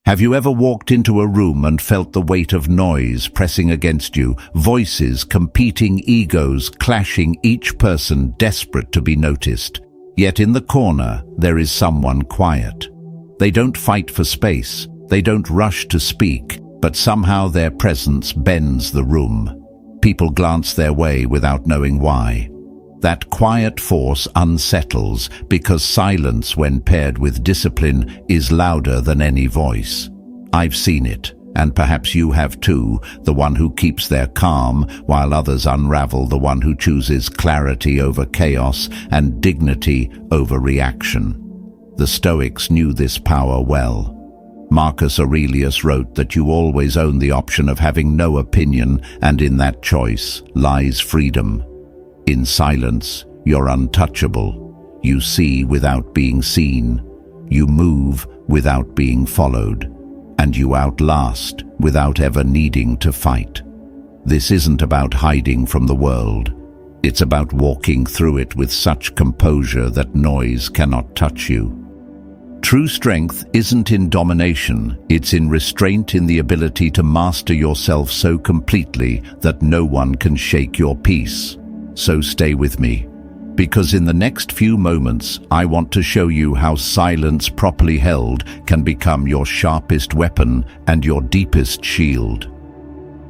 Have you ever walked into a room and felt the weight of noise pressing against you, voices, competing egos clashing, each person desperate to be noticed? Yet in the corner, there is someone quiet. They don't fight for space, they don't rush to speak, but somehow their presence bends the room. People glance their way without knowing why. That quiet force unsettles because silence, when paired with discipline, is louder than any voice. I've seen it, and perhaps you have too, the one who keeps their calm while others unravel, the one who chooses clarity over chaos and dignity over reaction. The Stoics knew this power well. Marcus Aurelius wrote that you always own the option of having no opinion, and in that choice lies freedom. In silence, you're untouchable. You see without being seen. You move without being followed. And you outlast without ever needing to fight. This isn't about hiding from the world. It's about walking through it with such composure that noise cannot touch you. True strength isn't in domination, it's in restraint, in the ability to master yourself so completely that no one can shake your peace. So stay with me, because in the next few moments I want to show you how silence properly held can become your sharpest weapon and your deepest shield.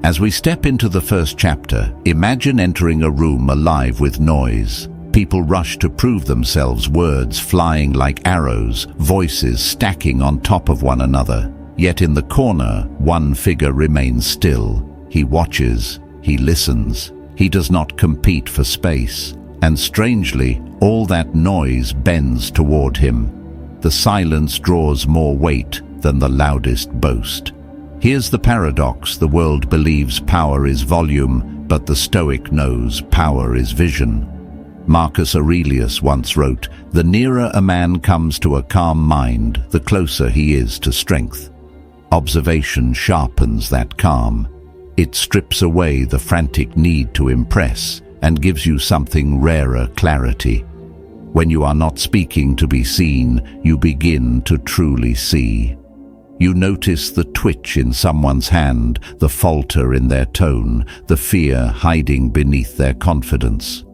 As we step into the first chapter, imagine entering a room alive with noise. People rush to prove themselves, words flying like arrows, voices stacking on top of one another. Yet in the corner, one figure remains still. He watches, he listens. He does not compete for space, and strangely, all that noise bends toward him. The silence draws more weight than the loudest boast. Here's the paradox: the world believes power is volume, but the Stoic knows power is vision. Marcus Aurelius once wrote, "The nearer a man comes to a calm mind, the closer he is to strength." Observation sharpens that calm. It strips away the frantic need to impress and gives you something rarer: clarity. When you are not speaking to be seen, you begin to truly see. You notice the twitch in someone's hand, the falter in their tone, the fear hiding beneath their confidence.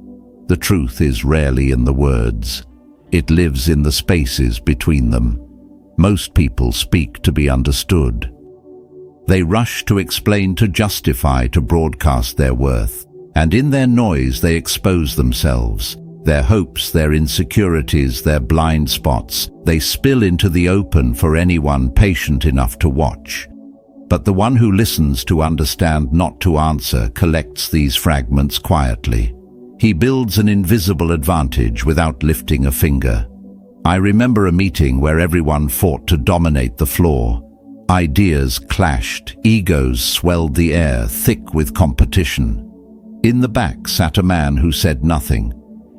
The truth is rarely in the words. It lives in the spaces between them. Most people speak to be understood. They rush to explain, to justify, to broadcast their worth. And in their noise they expose themselves. Their hopes, their insecurities, their blind spots, they spill into the open for anyone patient enough to watch. But the one who listens to understand, not to answer, collects these fragments quietly. He builds an invisible advantage without lifting a finger. I remember a meeting where everyone fought to dominate the floor. Ideas clashed, egos swelled the air, thick with competition. In the back sat a man who said nothing.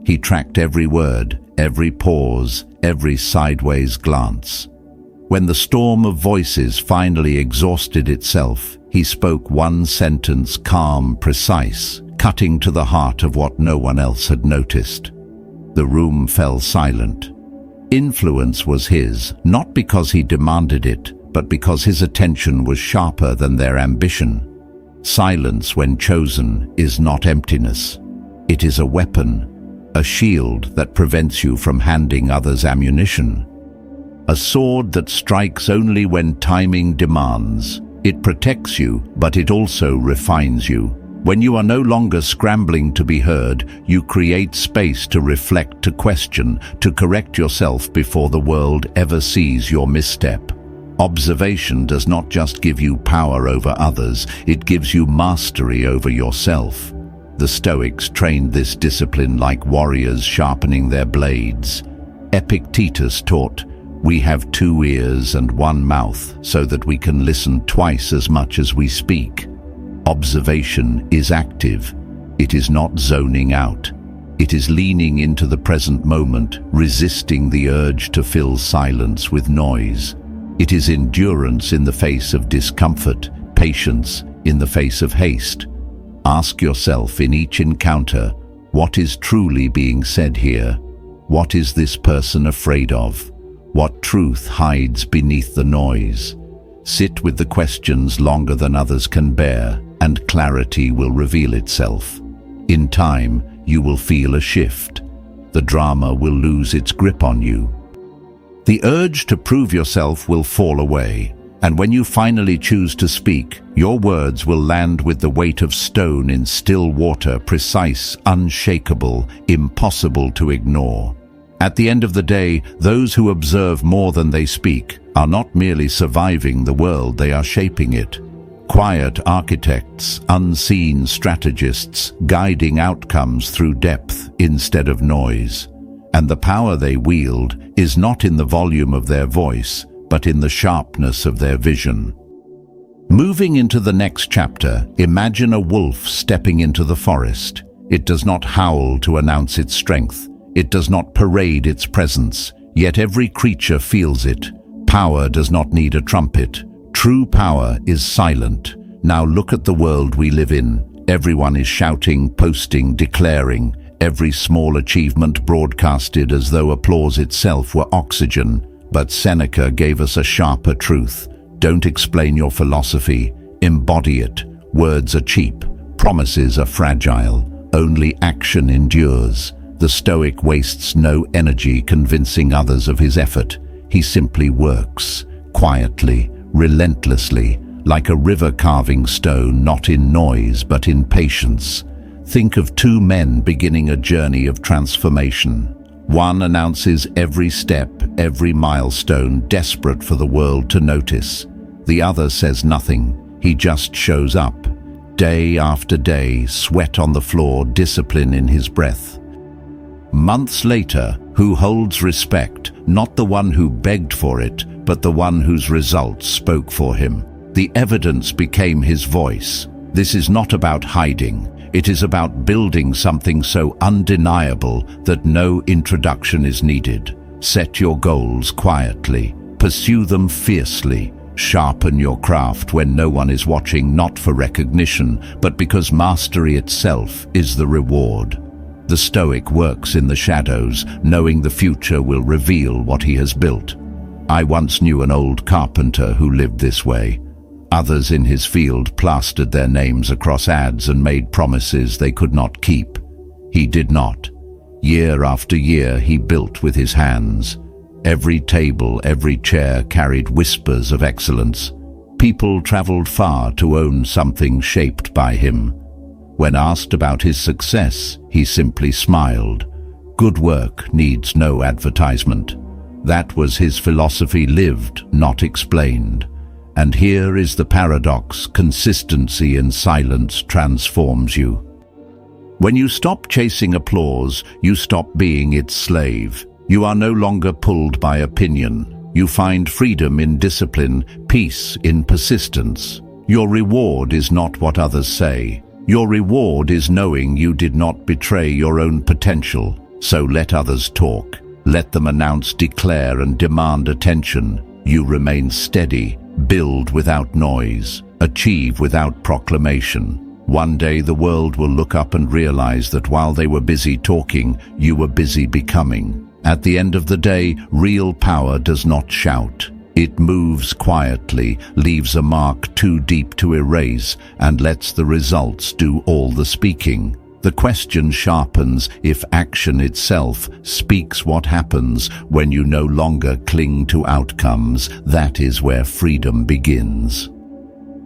He tracked every word, every pause, every sideways glance. When the storm of voices finally exhausted itself, he spoke one sentence, calm, precise, cutting to the heart of what no one else had noticed. The room fell silent. Influence was his, not because he demanded it, but because his attention was sharper than their ambition. Silence, when chosen, is not emptiness. It is a weapon, a shield that prevents you from handing others ammunition. A sword that strikes only when timing demands. It protects you, but it also refines you. When you are no longer scrambling to be heard, you create space to reflect, to question, to correct yourself before the world ever sees your misstep. Observation does not just give you power over others, it gives you mastery over yourself. The Stoics trained this discipline like warriors sharpening their blades. Epictetus taught, "We have 2 ears and 1 mouth, so that we can listen twice as much as we speak." Observation is active. It is not zoning out. It is leaning into the present moment, resisting the urge to fill silence with noise. It is endurance in the face of discomfort, patience in the face of haste. Ask yourself in each encounter, what is truly being said here? What is this person afraid of? What truth hides beneath the noise? Sit with the questions longer than others can bear, and clarity will reveal itself. In time, you will feel a shift. The drama will lose its grip on you. The urge to prove yourself will fall away, and when you finally choose to speak, your words will land with the weight of stone in still water, precise, unshakable, impossible to ignore. At the end of the day, those who observe more than they speak are not merely surviving the world, they are shaping it. Quiet architects, unseen strategists, guiding outcomes through depth instead of noise. And the power they wield is not in the volume of their voice, but in the sharpness of their vision. Moving into the next chapter, imagine a wolf stepping into the forest. It does not howl to announce its strength. It does not parade its presence, yet every creature feels it. Power does not need a trumpet. True power is silent. Now look at the world we live in. Everyone is shouting, posting, declaring. Every small achievement broadcasted as though applause itself were oxygen. But Seneca gave us a sharper truth. Don't explain your philosophy. Embody it. Words are cheap. Promises are fragile. Only action endures. The Stoic wastes no energy convincing others of his effort. He simply works, quietly, relentlessly, like a river carving stone, not in noise but in patience. Think of two men beginning a journey of transformation. One announces every step, every milestone, desperate for the world to notice. The other says nothing. He just shows up. Day after day, sweat on the floor, discipline in his breath. Months later, who holds respect? Not the one who begged for it, but the one whose results spoke for him. The evidence became his voice. This is not about hiding. It is about building something so undeniable that no introduction is needed. Set your goals quietly. Pursue them fiercely. Sharpen your craft when no one is watching, not for recognition, but because mastery itself is the reward. The Stoic works in the shadows, knowing the future will reveal what he has built. I once knew an old carpenter who lived this way. Others in his field plastered their names across ads and made promises they could not keep. He did not. Year after year he built with his hands. Every table, every chair carried whispers of excellence. People traveled far to own something shaped by him. When asked about his success, he simply smiled. Good work needs no advertisement. That was his philosophy, lived, not explained. And here is the paradox: consistency in silence transforms you. When you stop chasing applause, you stop being its slave. You are no longer pulled by opinion. You find freedom in discipline, peace in persistence. Your reward is not what others say. Your reward is knowing you did not betray your own potential. So let others talk. Let them announce, declare, and demand attention. You remain steady, build without noise, achieve without proclamation. One day the world will look up and realize that while they were busy talking, you were busy becoming. At the end of the day, real power does not shout. It moves quietly, leaves a mark too deep to erase, and lets the results do all the speaking. The question sharpens if action itself speaks. What happens when you no longer cling to outcomes? That is where freedom begins.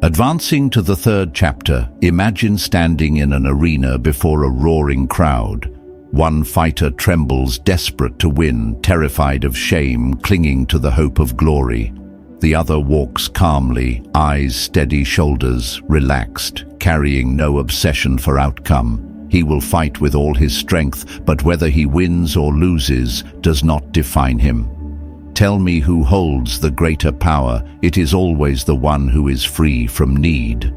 Advancing to the third chapter, imagine standing in an arena before a roaring crowd. One fighter trembles, desperate to win, terrified of shame, clinging to the hope of glory. The other walks calmly, eyes steady, shoulders relaxed, carrying no obsession for outcome. He will fight with all his strength, but whether he wins or loses does not define him. Tell me who holds the greater power. It is always the one who is free from need.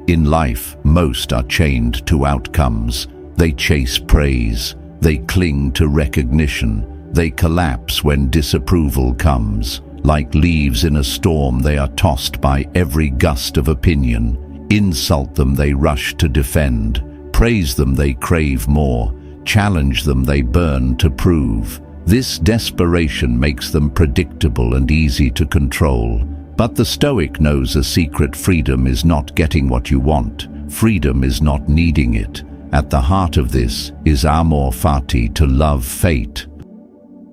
In life, most are chained to outcomes. They chase praise. They cling to recognition. They collapse when disapproval comes. Like leaves in a storm, they are tossed by every gust of opinion. Insult them, they rush to defend. Praise them, they crave more. Challenge them, they burn to prove. This desperation makes them predictable and easy to control. But the Stoic knows a secret: freedom is not getting what you want. Freedom is not needing it. At the heart of this is amor fati, to love fate.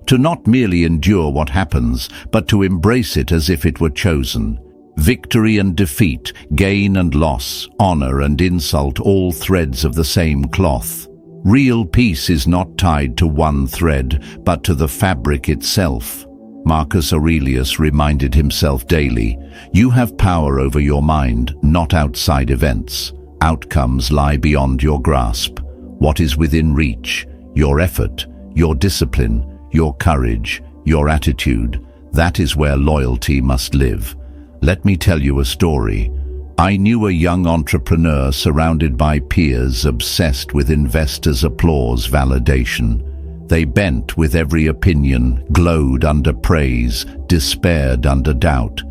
To not merely endure what happens, but to embrace it as if it were chosen. Victory and defeat, gain and loss, honor and insult, all threads of the same cloth. Real peace is not tied to one thread, but to the fabric itself. Marcus Aurelius reminded himself daily, you have power over your mind, not outside events. Outcomes lie beyond your grasp. What is within reach? Your effort, your discipline, your courage, your attitude. That is where loyalty must live. Let me tell you a story. I knew a young entrepreneur surrounded by peers obsessed with investors' applause, validation. They bent with every opinion, glowed under praise, despaired under doubt.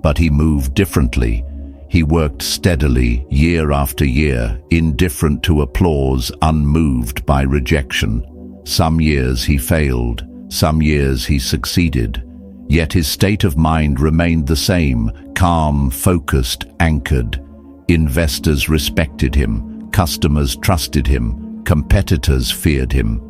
But he moved differently. He worked steadily, year after year, indifferent to applause, unmoved by rejection. Some years he failed, some years he succeeded. Yet his state of mind remained the same, calm, focused, anchored. Investors respected him, customers trusted him, competitors feared him.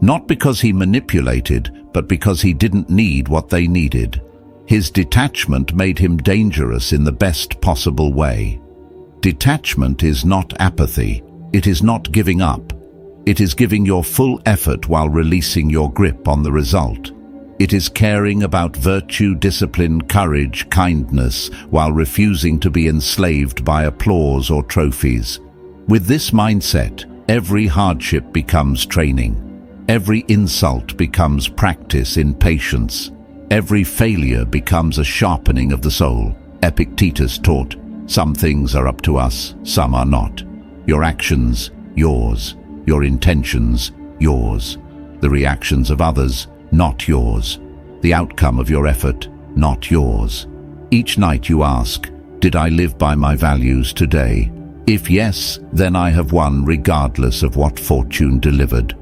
Not because he manipulated, but because he didn't need what they needed. His detachment made him dangerous in the best possible way. Detachment is not apathy. It is not giving up. It is giving your full effort while releasing your grip on the result. It is caring about virtue, discipline, courage, kindness, while refusing to be enslaved by applause or trophies. With this mindset, every hardship becomes training. Every insult becomes practice in patience. Every failure becomes a sharpening of the soul. Epictetus taught, some things are up to us, some are not. Your actions, yours. Your intentions, yours. The reactions of others, not yours. The outcome of your effort, not yours. Each night you ask, did I live by my values today? If yes, then I have won regardless of what fortune delivered.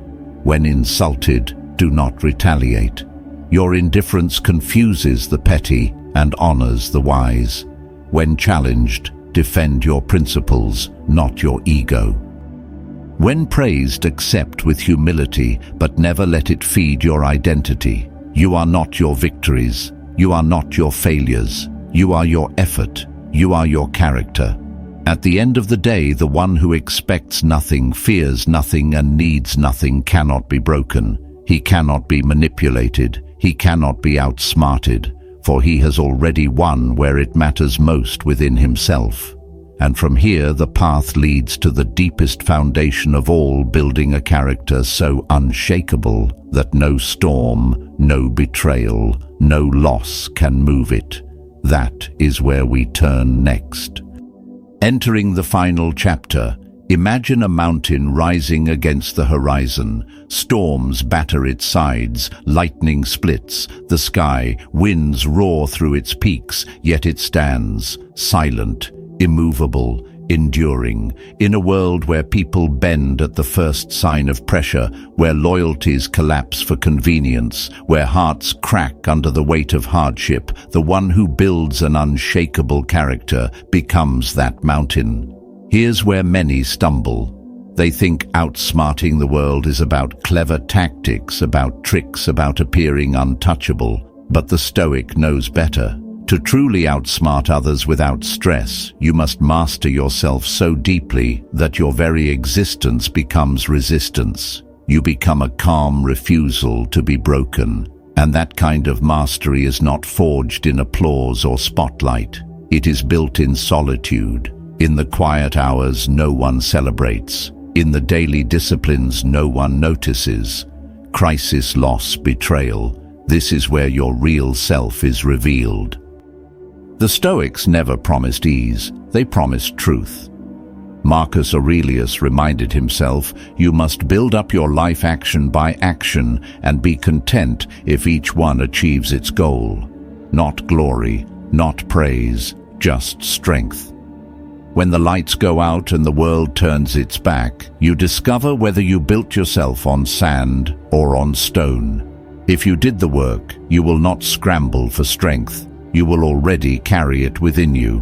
When insulted, do not retaliate. Your indifference confuses the petty and honors the wise. When challenged, defend your principles, not your ego. When praised, accept with humility, but never let it feed your identity. You are not your victories. You are not your failures. You are your effort. You are your character. At the end of the day, the one who expects nothing, fears nothing, and needs nothing cannot be broken. He cannot be manipulated. He cannot be outsmarted, for he has already won where it matters most, within himself. And from here the path leads to the deepest foundation of all, building a character so unshakable that no storm, no betrayal, no loss can move it. That is where we turn next. Entering the final chapter, imagine a mountain rising against the horizon. Storms batter its sides, lightning splits the sky, winds roar through its peaks, yet it stands, silent, immovable, enduring, in a world where people bend at the first sign of pressure, where loyalties collapse for convenience, where hearts crack under the weight of hardship. The one who builds an unshakable character becomes that mountain. Here's where many stumble. They think outsmarting the world is about clever tactics, about tricks, about appearing untouchable. But the Stoic knows better. To truly outsmart others without stress, you must master yourself so deeply that your very existence becomes resistance. You become a calm refusal to be broken. And that kind of mastery is not forged in applause or spotlight. It is built in solitude. In the quiet hours no one celebrates. In the daily disciplines no one notices. Crisis, loss, betrayal. This is where your real self is revealed. The Stoics never promised ease, they promised truth. Marcus Aurelius reminded himself, you must build up your life action by action and be content if each one achieves its goal. Not glory, not praise, just strength. When the lights go out and the world turns its back, you discover whether you built yourself on sand or on stone. If you did the work, you will not scramble for strength. you will already carry it within you.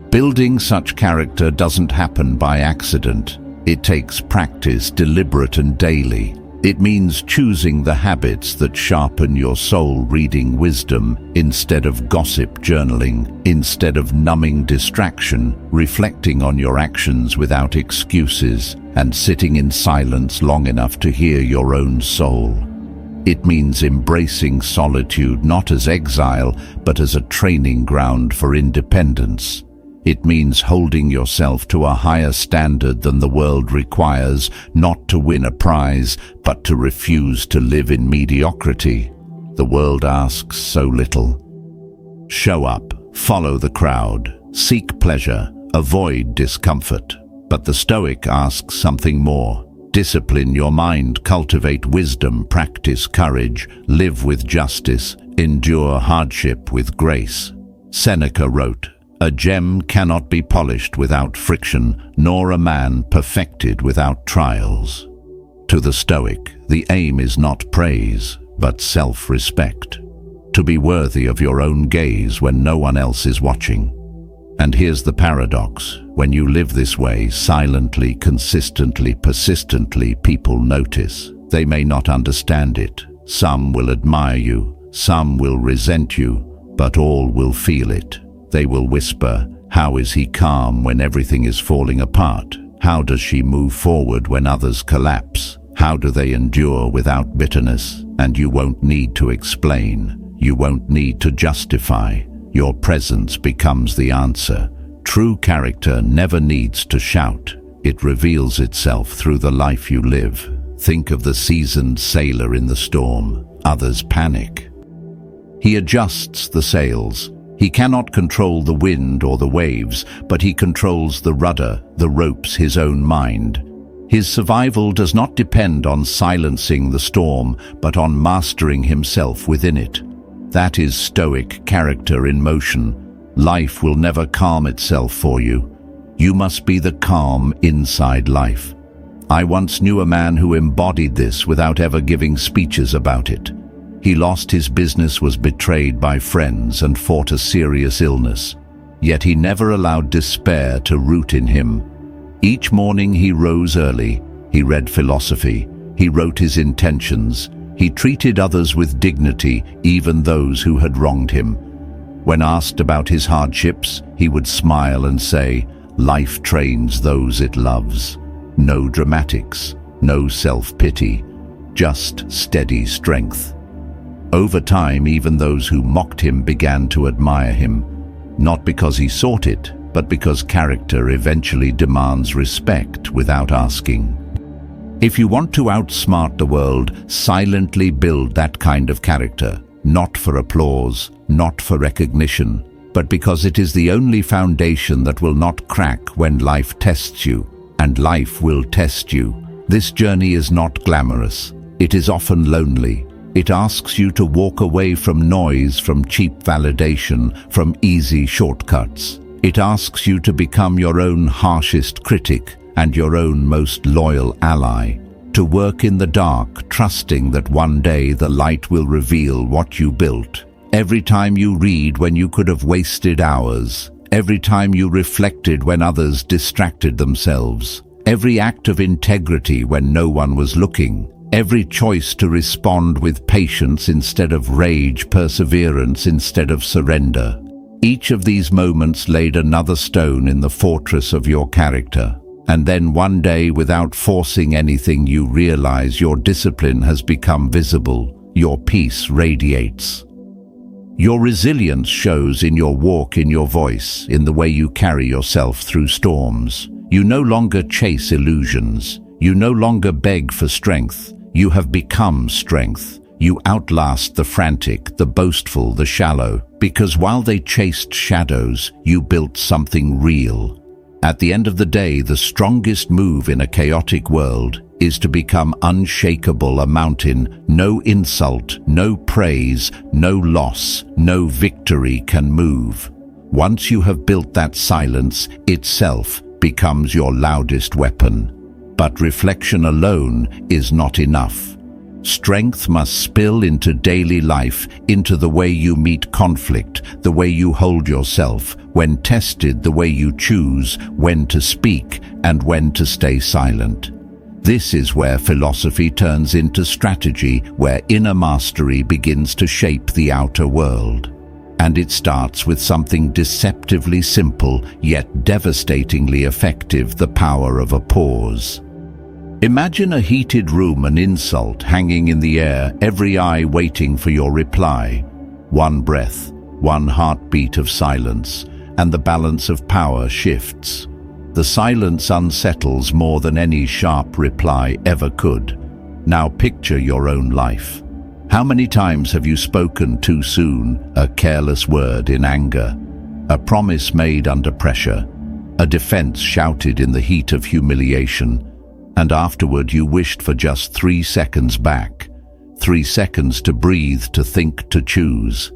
Building such character doesn't happen by accident. It takes practice, deliberate and daily. It means choosing the habits that sharpen your soul, reading wisdom instead of gossip, journaling instead of numbing distraction, reflecting on your actions without excuses, and sitting in silence long enough to hear your own soul. It means embracing solitude not as exile, but as a training ground for independence. It means holding yourself to a higher standard than the world requires, not to win a prize, but to refuse to live in mediocrity. The world asks so little. Show up, follow the crowd, seek pleasure, avoid discomfort. But the Stoic asks something more. Discipline your mind, cultivate wisdom, practice courage, live with justice, endure hardship with grace. Seneca wrote, "A gem cannot be polished without friction, nor a man perfected without trials." To the Stoic, the aim is not praise, but self-respect. To be worthy of your own gaze when no one else is watching. And here's the paradox. When you live this way, silently, consistently, persistently, people notice. They may not understand it. Some will admire you, some will resent you, but all will feel it. They will whisper, "How is he calm when everything is falling apart? How does she move forward when others collapse? How do they endure without bitterness?" And you won't need to explain. You won't need to justify. Your presence becomes the answer. True character never needs to shout. It reveals itself through the life you live. Think of the seasoned sailor in the storm. Others panic. He adjusts the sails. He cannot control the wind or the waves, but he controls the rudder, the ropes, his own mind. His survival does not depend on silencing the storm, but on mastering himself within it. That is Stoic character in motion. Life will never calm itself for you. You must be the calm inside life. I once knew a man who embodied this without ever giving speeches about it. He lost his business, was betrayed by friends, and fought a serious illness. Yet he never allowed despair to root in him. Each morning he rose early, he read philosophy, he wrote his intentions, he treated others with dignity, even those who had wronged him. When asked about his hardships, he would smile and say, "Life trains those it loves." No dramatics, no self-pity, just steady strength. Over time, even those who mocked him began to admire him, not because he sought it, but because character eventually demands respect without asking. If you want to outsmart the world, silently build that kind of character, not for applause, not for recognition, but because it is the only foundation that will not crack when life tests you, and life will test you. This journey is not glamorous. It is often lonely. It asks you to walk away from noise, from cheap validation, from easy shortcuts. It asks you to become your own harshest critic and your own most loyal ally. To work in the dark, trusting that one day the light will reveal what you built. Every time you read when you could have wasted hours. Every time you reflected when others distracted themselves. Every act of integrity when no one was looking. Every choice to respond with patience instead of rage, perseverance instead of surrender. Each of these moments laid another stone in the fortress of your character. And then one day, without forcing anything, you realize your discipline has become visible. Your peace radiates. Your resilience shows in your walk, in your voice, in the way you carry yourself through storms. You no longer chase illusions. You no longer beg for strength. You have become strength. You outlast the frantic, the boastful, the shallow, because while they chased shadows, you built something real. At the end of the day, the strongest move in a chaotic world is to become unshakable, a mountain. No insult, no praise, no loss, no victory can move. Once you have built that, silence itself becomes your loudest weapon. But reflection alone is not enough. Strength must spill into daily life, into the way you meet conflict, the way you hold yourself, when tested, the way you choose when to speak and when to stay silent. This is where philosophy turns into strategy, where inner mastery begins to shape the outer world. And it starts with something deceptively simple, yet devastatingly effective: the power of a pause. Imagine a heated room, an insult hanging in the air, every eye waiting for your reply. One breath, one heartbeat of silence, and the balance of power shifts. The silence unsettles more than any sharp reply ever could. Now picture your own life. How many times have you spoken too soon, a careless word in anger, a promise made under pressure, a defense shouted in the heat of humiliation, and afterward you wished for just 3 seconds back, 3 seconds to breathe, to think, to choose?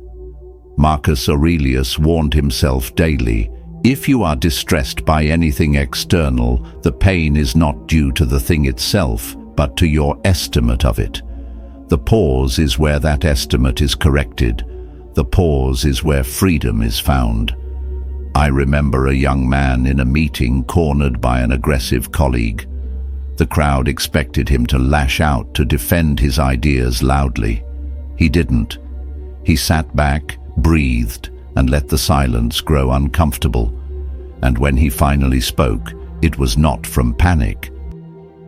Marcus Aurelius warned himself daily: if you are distressed by anything external, the pain is not due to the thing itself, but to your estimate of it. The pause is where that estimate is corrected. The pause is where freedom is found. I remember a young man in a meeting cornered by an aggressive colleague. The crowd expected him to lash out, to defend his ideas loudly. He didn't. He sat back, breathed, and let the silence grow uncomfortable. And when he finally spoke, it was not from panic.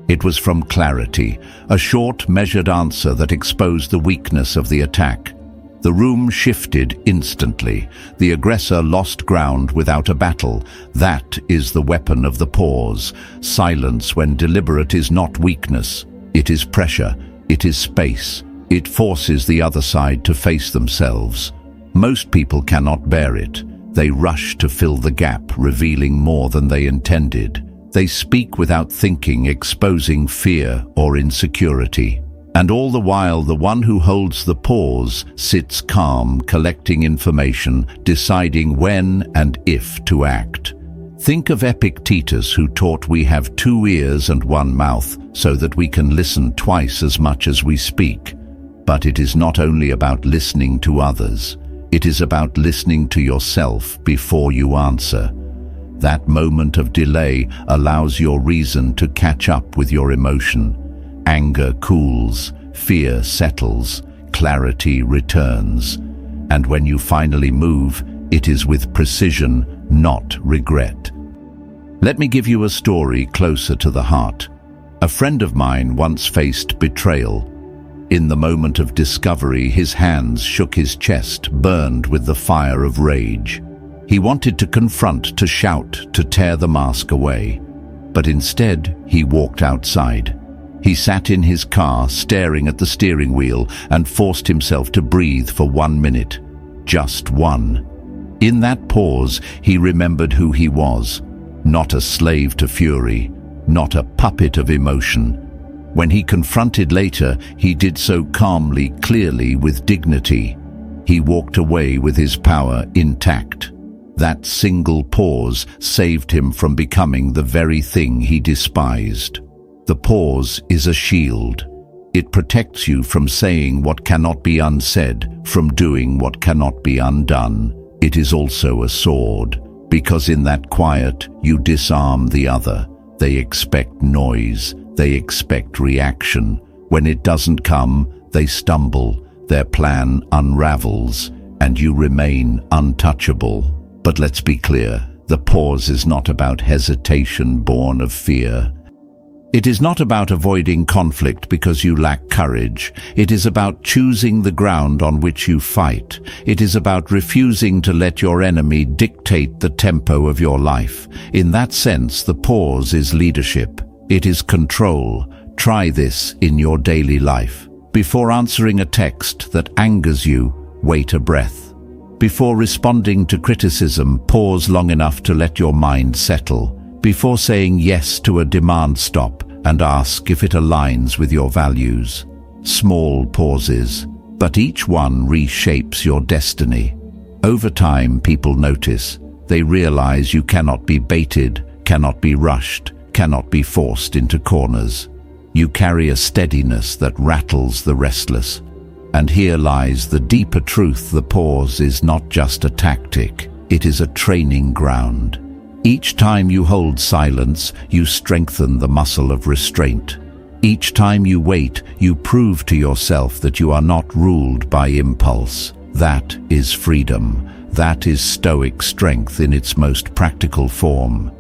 It was from clarity, a short, measured answer that exposed the weakness of the attack. The room shifted instantly. The aggressor lost ground without a battle. That is the weapon of the pause. Silence, when deliberate, is not weakness. It is pressure. It is space. It forces the other side to face themselves. Most people cannot bear it. They rush to fill the gap, revealing more than they intended. They speak without thinking, exposing fear or insecurity. And all the while, the one who holds the pause sits calm, collecting information, deciding when and if to act. Think of Epictetus, who taught we have 2 ears and 1 mouth, so that we can listen twice as much as we speak. But it is not only about listening to others. It is about listening to yourself before you answer. That moment of delay allows your reason to catch up with your emotion. Anger cools, fear settles, clarity returns. And when you finally move, it is with precision, not regret. Let me give you a story closer to the heart. A friend of mine once faced betrayal. In the moment of discovery, his hands shook his chest, burned with the fire of rage. He wanted to confront, to shout, to tear the mask away. But instead, he walked outside. He sat in his car, staring at the steering wheel, and forced himself to breathe for 1 minute. Just one. In that pause, he remembered who he was. Not a slave to fury, not a puppet of emotion. When he confronted later, he did so calmly, clearly, with dignity. He walked away with his power intact. That single pause saved him from becoming the very thing he despised. The pause is a shield. It protects you from saying what cannot be unsaid, from doing what cannot be undone. It is also a sword, because in that quiet you disarm the other. They expect noise. They expect reaction. When it doesn't come, they stumble. Their plan unravels, and you remain untouchable. But let's be clear, the pause is not about hesitation born of fear. It is not about avoiding conflict because you lack courage. It is about choosing the ground on which you fight. It is about refusing to let your enemy dictate the tempo of your life. In that sense, the pause is leadership. It is control. Try this in your daily life. Before answering a text that angers you, wait a breath. Before responding to criticism, pause long enough to let your mind settle. Before saying yes to a demand, stop and ask if it aligns with your values. Small pauses, but each one reshapes your destiny. Over time, people notice. They realize you cannot be baited, cannot be rushed, cannot be forced into corners. You carry a steadiness that rattles the restless. And here lies the deeper truth: the pause is not just a tactic, it is a training ground. Each time you hold silence, you strengthen the muscle of restraint. Each time you wait, you prove to yourself that you are not ruled by impulse. That is freedom. That is Stoic strength in its most practical form.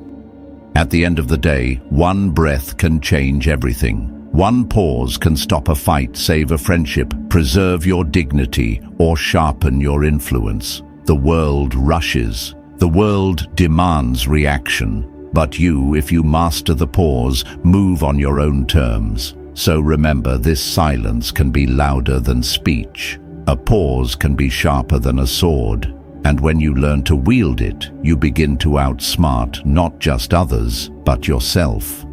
At the end of the day, one breath can change everything. One pause can stop a fight, save a friendship, preserve your dignity, or sharpen your influence. The world rushes. The world demands reaction. But you, if you master the pause, move on your own terms. So remember, this silence can be louder than speech. A pause can be sharper than a sword. And when you learn to wield it, you begin to outsmart not just others, but yourself.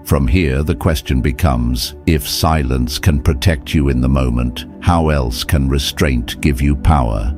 From here, the question becomes, if silence can protect you in the moment, how else can restraint give you power?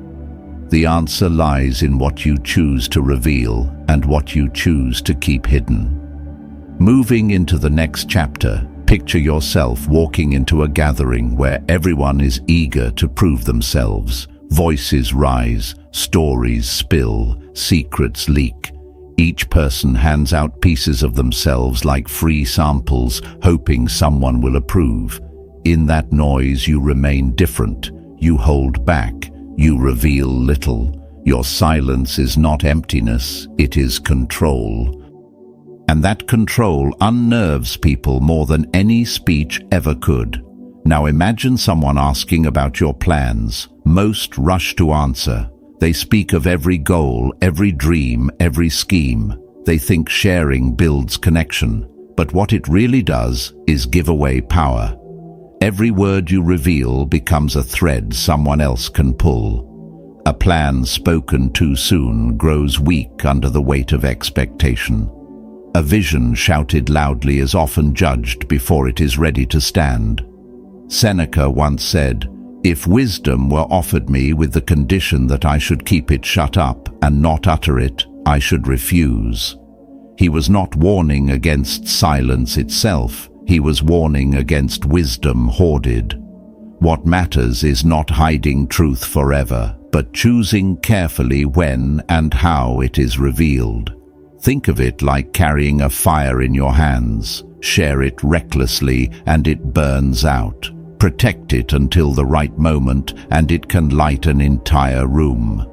The answer lies in what you choose to reveal and what you choose to keep hidden. Moving into the next chapter, picture yourself walking into a gathering where everyone is eager to prove themselves. Voices rise, stories spill, secrets leak. Each person hands out pieces of themselves like free samples, hoping someone will approve. In that noise, you remain different. You hold back. You reveal little. Your silence is not emptiness, it is control. And that control unnerves people more than any speech ever could. Now imagine someone asking about your plans. Most rush to answer. They speak of every goal, every dream, every scheme. They think sharing builds connection. But what it really does is give away power. Every word you reveal becomes a thread someone else can pull. A plan spoken too soon grows weak under the weight of expectation. A vision shouted loudly is often judged before it is ready to stand. Seneca once said, "If wisdom were offered me with the condition that I should keep it shut up and not utter it, I should refuse." He was not warning against silence itself. He was warning against wisdom hoarded. What matters is not hiding truth forever, but choosing carefully when and how it is revealed. Think of it like carrying a fire in your hands. Share it recklessly and it burns out. Protect it until the right moment and it can light an entire room.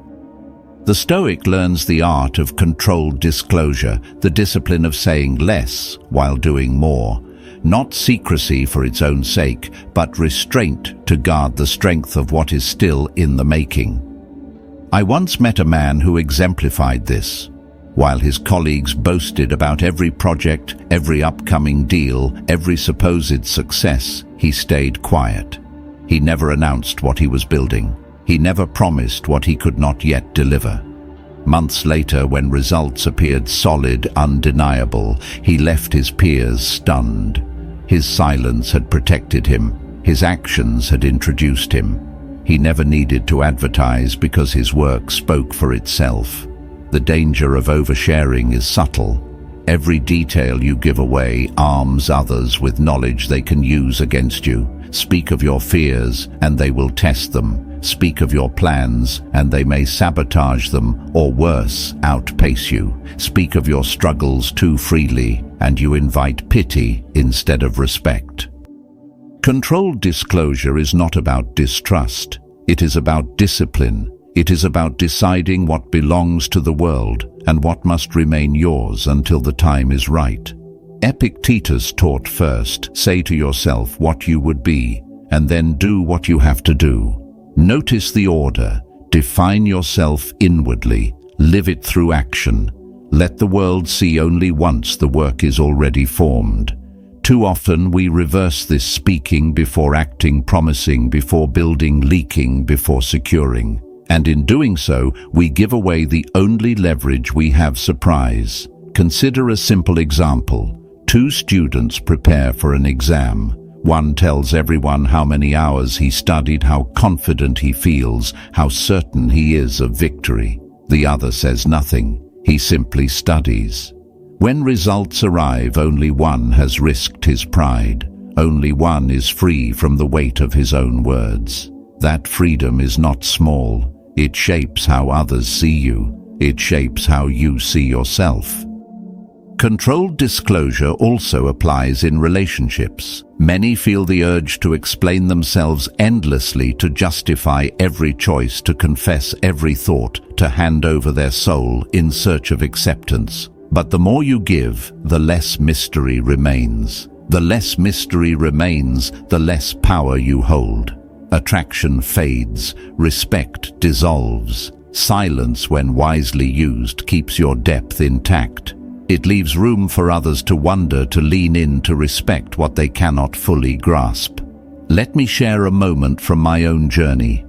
The Stoic learns the art of controlled disclosure, the discipline of saying less while doing more. Not secrecy for its own sake, but restraint to guard the strength of what is still in the making. I once met a man who exemplified this. While his colleagues boasted about every project, every upcoming deal, every supposed success, he stayed quiet. He never announced what he was building. He never promised what he could not yet deliver. Months later, when results appeared solid, undeniable, he left his peers stunned. His silence had protected him. His actions had introduced him. He never needed to advertise because his work spoke for itself. The danger of oversharing is subtle. Every detail you give away arms others with knowledge they can use against you. Speak of your fears, and they will test them. Speak of your plans, and they may sabotage them, or worse, outpace you. Speak of your struggles too freely, and you invite pity instead of respect. Controlled disclosure is not about distrust. It is about discipline. It is about deciding what belongs to the world and what must remain yours until the time is right. Epictetus taught first, say to yourself what you would be, and then do what you have to do. Notice the order. Define yourself inwardly. Live it through action. Let the world see only once the work is already formed. Too often we reverse this: speaking before acting, promising before building, leaking before securing. And in doing so, we give away the only leverage we have: surprise. Consider a simple example. Two students prepare for an exam. One tells everyone how many hours he studied, how confident he feels, how certain he is of victory. The other says nothing. He simply studies. When results arrive, only one has risked his pride. Only one is free from the weight of his own words. That freedom is not small. It shapes how others see you. It shapes how you see yourself. Controlled disclosure also applies in relationships. Many feel the urge to explain themselves endlessly, to justify every choice, to confess every thought, to hand over their soul in search of acceptance. But the more you give, the less mystery remains. The less mystery remains, the less power you hold. Attraction fades, respect dissolves. Silence, when wisely used, keeps your depth intact. It leaves room for others to wonder, to lean in, to respect what they cannot fully grasp. Let me share a moment from my own journey.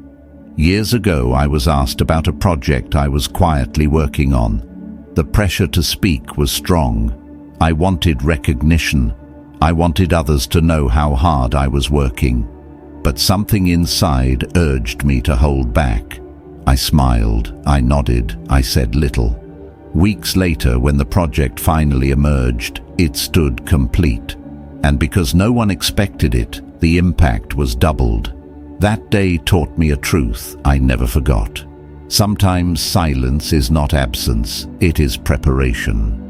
Years ago, I was asked about a project I was quietly working on. The pressure to speak was strong. I wanted recognition. I wanted others to know how hard I was working. But something inside urged me to hold back. I smiled, I nodded, I said little. Weeks later, when the project finally emerged, it stood complete. And because no one expected it, the impact was doubled. That day taught me a truth I never forgot. Sometimes silence is not absence, it is preparation.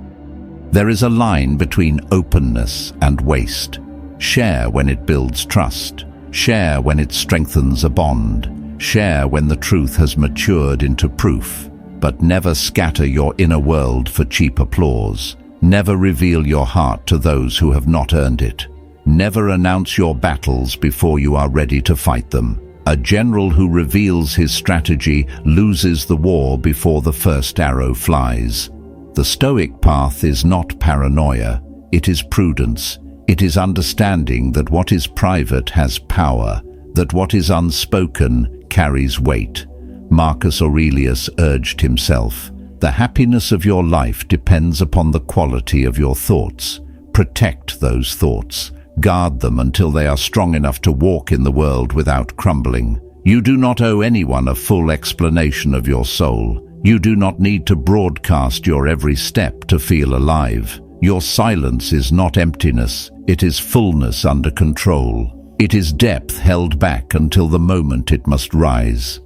There is a line between openness and waste. Share when it builds trust. Share when it strengthens a bond. Share when the truth has matured into proof. But never scatter your inner world for cheap applause. Never reveal your heart to those who have not earned it. Never announce your battles before you are ready to fight them. A general who reveals his strategy loses the war before the first arrow flies. The Stoic path is not paranoia, it is prudence. It is understanding that what is private has power, that what is unspoken carries weight. Marcus Aurelius urged himself, "The happiness of your life depends upon the quality of your thoughts. Protect those thoughts. Guard them until they are strong enough to walk in the world without crumbling. You do not owe anyone a full explanation of your soul. You do not need to broadcast your every step to feel alive. Your silence is not emptiness, it is fullness under control. It is depth held back until the moment it must rise."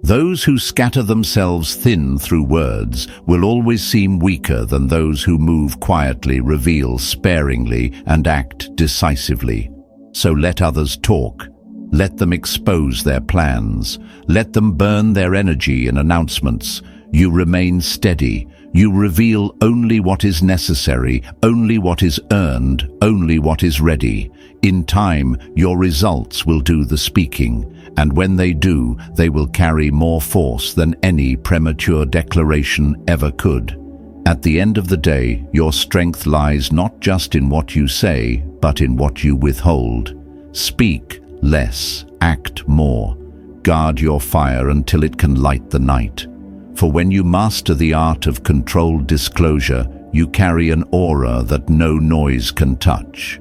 Those who scatter themselves thin through words will always seem weaker than those who move quietly, reveal sparingly, and act decisively. So let others talk. Let them expose their plans. Let them burn their energy in announcements. You remain steady. You reveal only what is necessary, only what is earned, only what is ready. In time, your results will do the speaking, and when they do, they will carry more force than any premature declaration ever could. At the end of the day, your strength lies not just in what you say, but in what you withhold. Speak less, act more. Guard your fire until it can light the night. For when you master the art of controlled disclosure, you carry an aura that no noise can touch.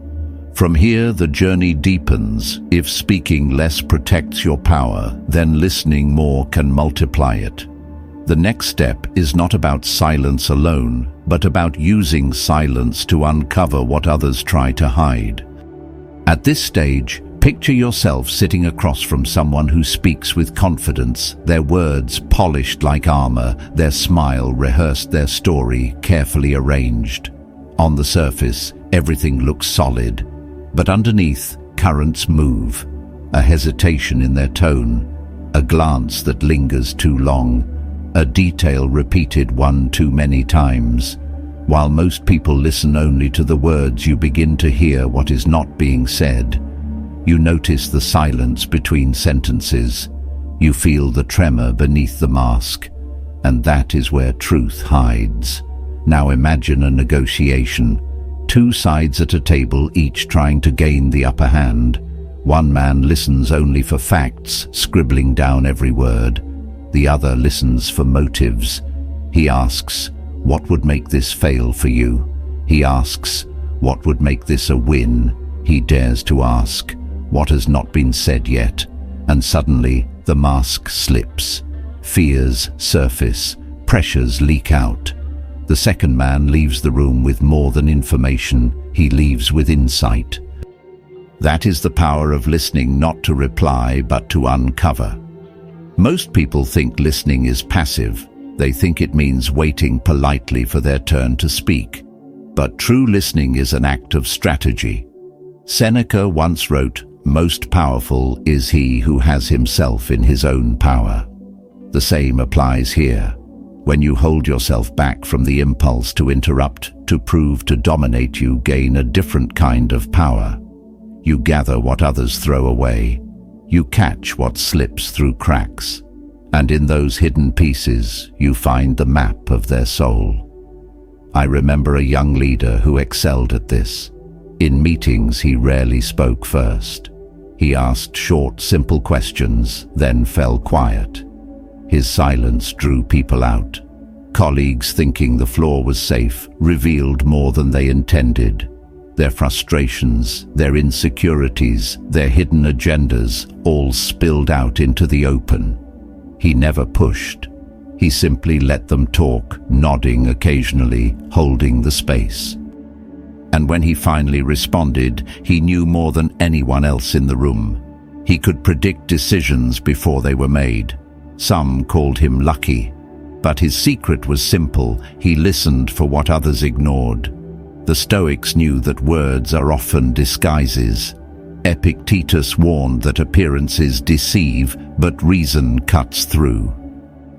From here, the journey deepens. If speaking less protects your power, then listening more can multiply it. The next step is not about silence alone, but about using silence to uncover what others try to hide. At this stage, picture yourself sitting across from someone who speaks with confidence, their words polished like armor, their smile rehearsed, their story carefully arranged. On the surface, everything looks solid, but underneath, currents move. A hesitation in their tone, a glance that lingers too long, a detail repeated one too many times. While most people listen only to the words, you begin to hear what is not being said. You notice the silence between sentences. You feel the tremor beneath the mask. And that is where truth hides. Now imagine a negotiation. Two sides at a table, each trying to gain the upper hand. One man listens only for facts, scribbling down every word. The other listens for motives. He asks, "What would make this fail for you?" He asks, "What would make this a win?" He dares to ask, "What has not been said yet?" And suddenly, the mask slips. Fears surface, pressures leak out. The second man leaves the room with more than information, he leaves with insight. That is the power of listening, not to reply, but to uncover. Most people think listening is passive. They think it means waiting politely for their turn to speak. But true listening is an act of strategy. Seneca once wrote, "Most powerful is he who has himself in his own power." The same applies here. When you hold yourself back from the impulse to interrupt, to prove, to dominate, you gain a different kind of power. You gather what others throw away. You catch what slips through cracks. And in those hidden pieces, you find the map of their soul. I remember a young leader who excelled at this. In meetings, he rarely spoke first. He asked short, simple questions, then fell quiet. His silence drew people out. Colleagues, thinking the floor was safe, revealed more than they intended. Their frustrations, their insecurities, their hidden agendas, all spilled out into the open. He never pushed. He simply let them talk, nodding occasionally, holding the space. And when he finally responded, he knew more than anyone else in the room. He could predict decisions before they were made. Some called him lucky. But his secret was simple. He listened for what others ignored. The Stoics knew that words are often disguises. Epictetus warned that appearances deceive, but reason cuts through.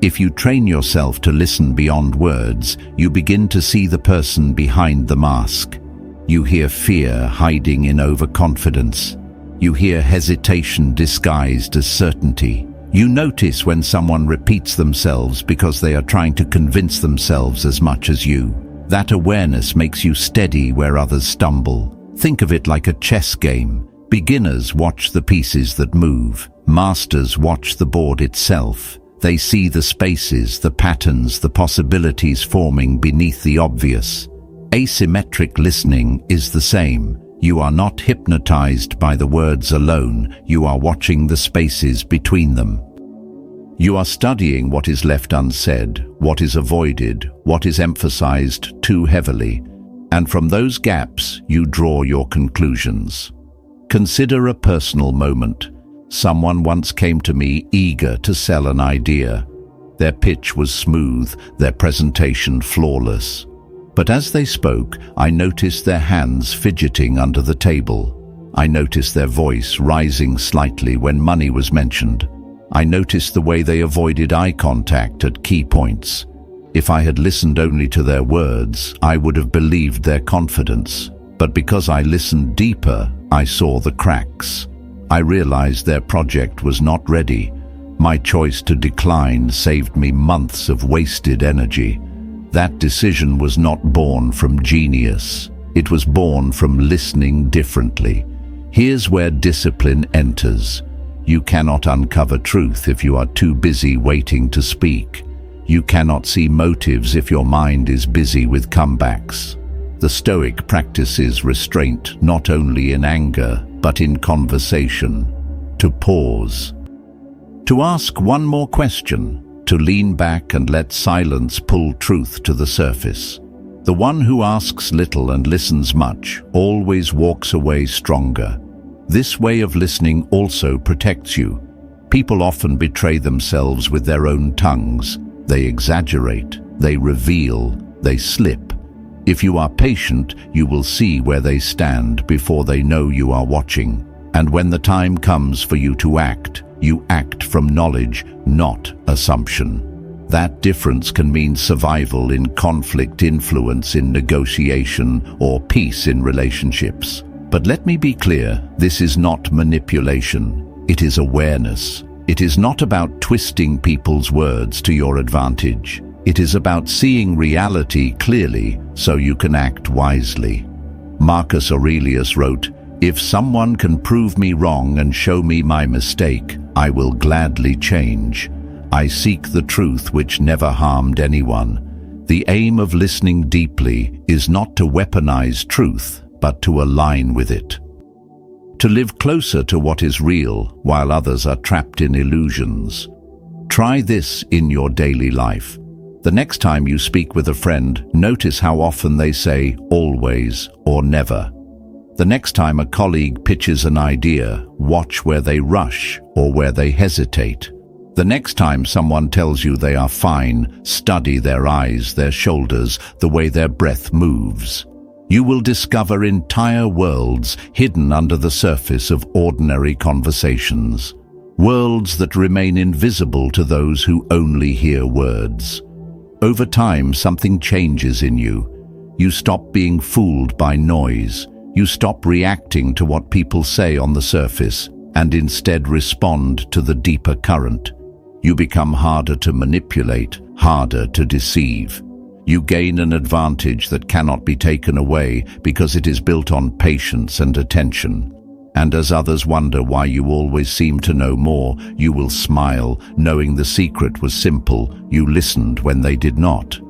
If you train yourself to listen beyond words, you begin to see the person behind the mask. You hear fear hiding in overconfidence. You hear hesitation disguised as certainty. You notice when someone repeats themselves because they are trying to convince themselves as much as you. That awareness makes you steady where others stumble. Think of it like a chess game. Beginners watch the pieces that move. Masters watch the board itself. They see the spaces, the patterns, the possibilities forming beneath the obvious. Asymmetric listening is the same. You are not hypnotized by the words alone. You are watching the spaces between them. You are studying what is left unsaid, what is avoided, what is emphasized too heavily. And from those gaps, you draw your conclusions. Consider a personal moment. Someone once came to me eager to sell an idea. Their pitch was smooth, their presentation flawless. But as they spoke, I noticed their hands fidgeting under the table. I noticed their voice rising slightly when money was mentioned. I noticed the way they avoided eye contact at key points. If I had listened only to their words, I would have believed their confidence. But because I listened deeper, I saw the cracks. I realized their project was not ready. My choice to decline saved me months of wasted energy. That decision was not born from genius. It was born from listening differently. Here's where discipline enters. You cannot uncover truth if you are too busy waiting to speak. You cannot see motives if your mind is busy with comebacks. The Stoic practices restraint not only in anger, but in conversation. To pause. To ask one more question. To lean back and let silence pull truth to the surface. The one who asks little and listens much always walks away stronger. This way of listening also protects you. People often betray themselves with their own tongues. They exaggerate, they reveal, they slip. If you are patient, you will see where they stand before they know you are watching. And when the time comes for you to act, you act from knowledge, not assumption. That difference can mean survival in conflict, influence in negotiation, or peace in relationships. But let me be clear, this is not manipulation. It is awareness. It is not about twisting people's words to your advantage. It is about seeing reality clearly so you can act wisely. Marcus Aurelius wrote, "If someone can prove me wrong and show me my mistake, I will gladly change. I seek the truth which never harmed anyone." The aim of listening deeply is not to weaponize truth, but to align with it. To live closer to what is real while others are trapped in illusions. Try this in your daily life. The next time you speak with a friend, notice how often they say always or never. The next time a colleague pitches an idea, watch where they rush or where they hesitate. The next time someone tells you they are fine, study their eyes, their shoulders, the way their breath moves. You will discover entire worlds hidden under the surface of ordinary conversations. Worlds that remain invisible to those who only hear words. Over time, something changes in you. You stop being fooled by noise. You stop reacting to what people say on the surface and instead respond to the deeper current. You become harder to manipulate, harder to deceive. You gain an advantage that cannot be taken away because it is built on patience and attention. And as others wonder why you always seem to know more, you will smile, knowing the secret was simple. You listened when they did not.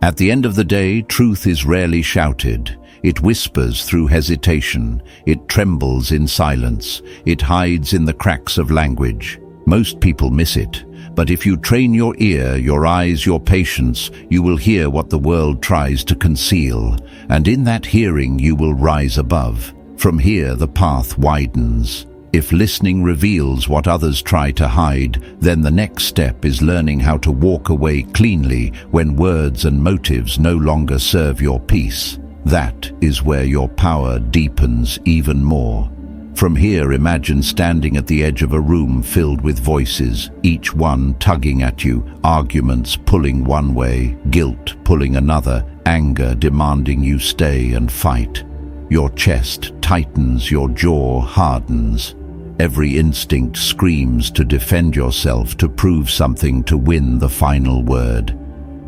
At the end of the day, truth is rarely shouted. It whispers through hesitation. It trembles in silence. It hides in the cracks of language. Most people miss it. But if you train your ear, your eyes, your patience, you will hear what the world tries to conceal. And in that hearing, you will rise above. From here, the path widens. If listening reveals what others try to hide, then the next step is learning how to walk away cleanly when words and motives no longer serve your peace. That is where your power deepens even more. From here, imagine standing at the edge of a room filled with voices, each one tugging at you, arguments pulling one way, guilt pulling another, anger demanding you stay and fight. Your chest tightens, your jaw hardens. Every instinct screams to defend yourself, to prove something, to win the final word.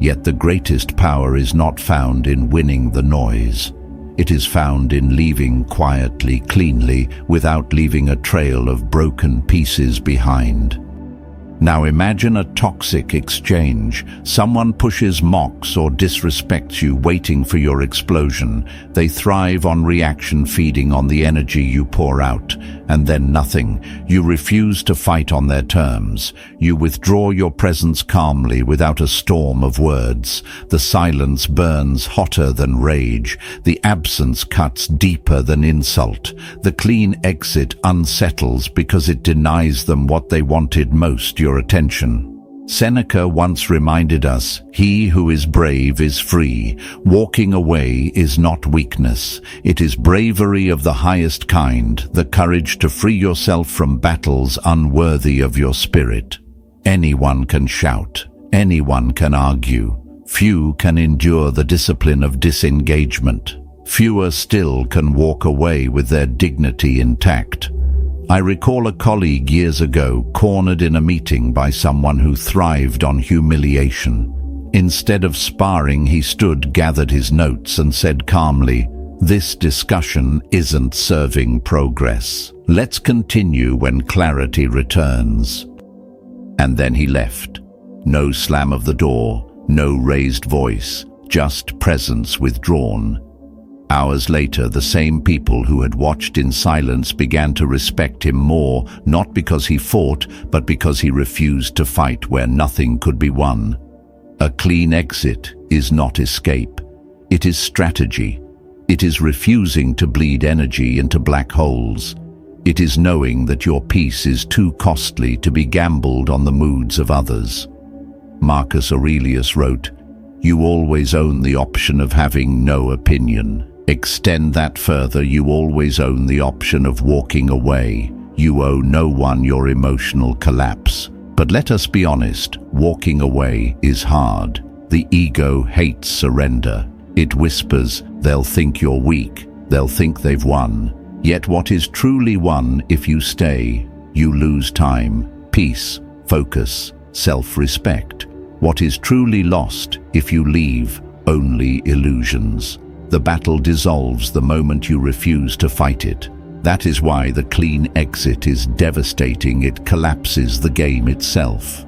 Yet the greatest power is not found in winning the noise. It is found in leaving quietly, cleanly, without leaving a trail of broken pieces behind. Now imagine a toxic exchange. Someone pushes, mocks, or disrespects you, waiting for your explosion. They thrive on reaction, feeding on the energy you pour out, and then nothing. You refuse to fight on their terms. You withdraw your presence calmly without a storm of words. The silence burns hotter than rage. The absence cuts deeper than insult. The clean exit unsettles because it denies them what they wanted most, your attention. Seneca once reminded us, "He who is brave is free." Walking away is not weakness. It is bravery of the highest kind, the courage to free yourself from battles unworthy of your spirit. Anyone can shout. Anyone can argue. Few can endure the discipline of disengagement. Fewer still can walk away with their dignity intact. I recall a colleague years ago cornered in a meeting by someone who thrived on humiliation. Instead of sparring, he stood, gathered his notes, and said calmly, "This discussion isn't serving progress. Let's continue when clarity returns." And then he left. No slam of the door, no raised voice, just presence withdrawn. Hours later, the same people who had watched in silence began to respect him more, not because he fought, but because he refused to fight where nothing could be won. A clean exit is not escape. It is strategy. It is refusing to bleed energy into black holes. It is knowing that your peace is too costly to be gambled on the moods of others. Marcus Aurelius wrote, "You always own the option of having no opinion." Extend that further, you always own the option of walking away. You owe no one your emotional collapse. But let us be honest, walking away is hard. The ego hates surrender. It whispers, they'll think you're weak, they'll think they've won. Yet what is truly won if you stay? You lose time, peace, focus, self-respect. What is truly lost if you leave? Only illusions. The battle dissolves the moment you refuse to fight it. That is why the clean exit is devastating. It collapses the game itself.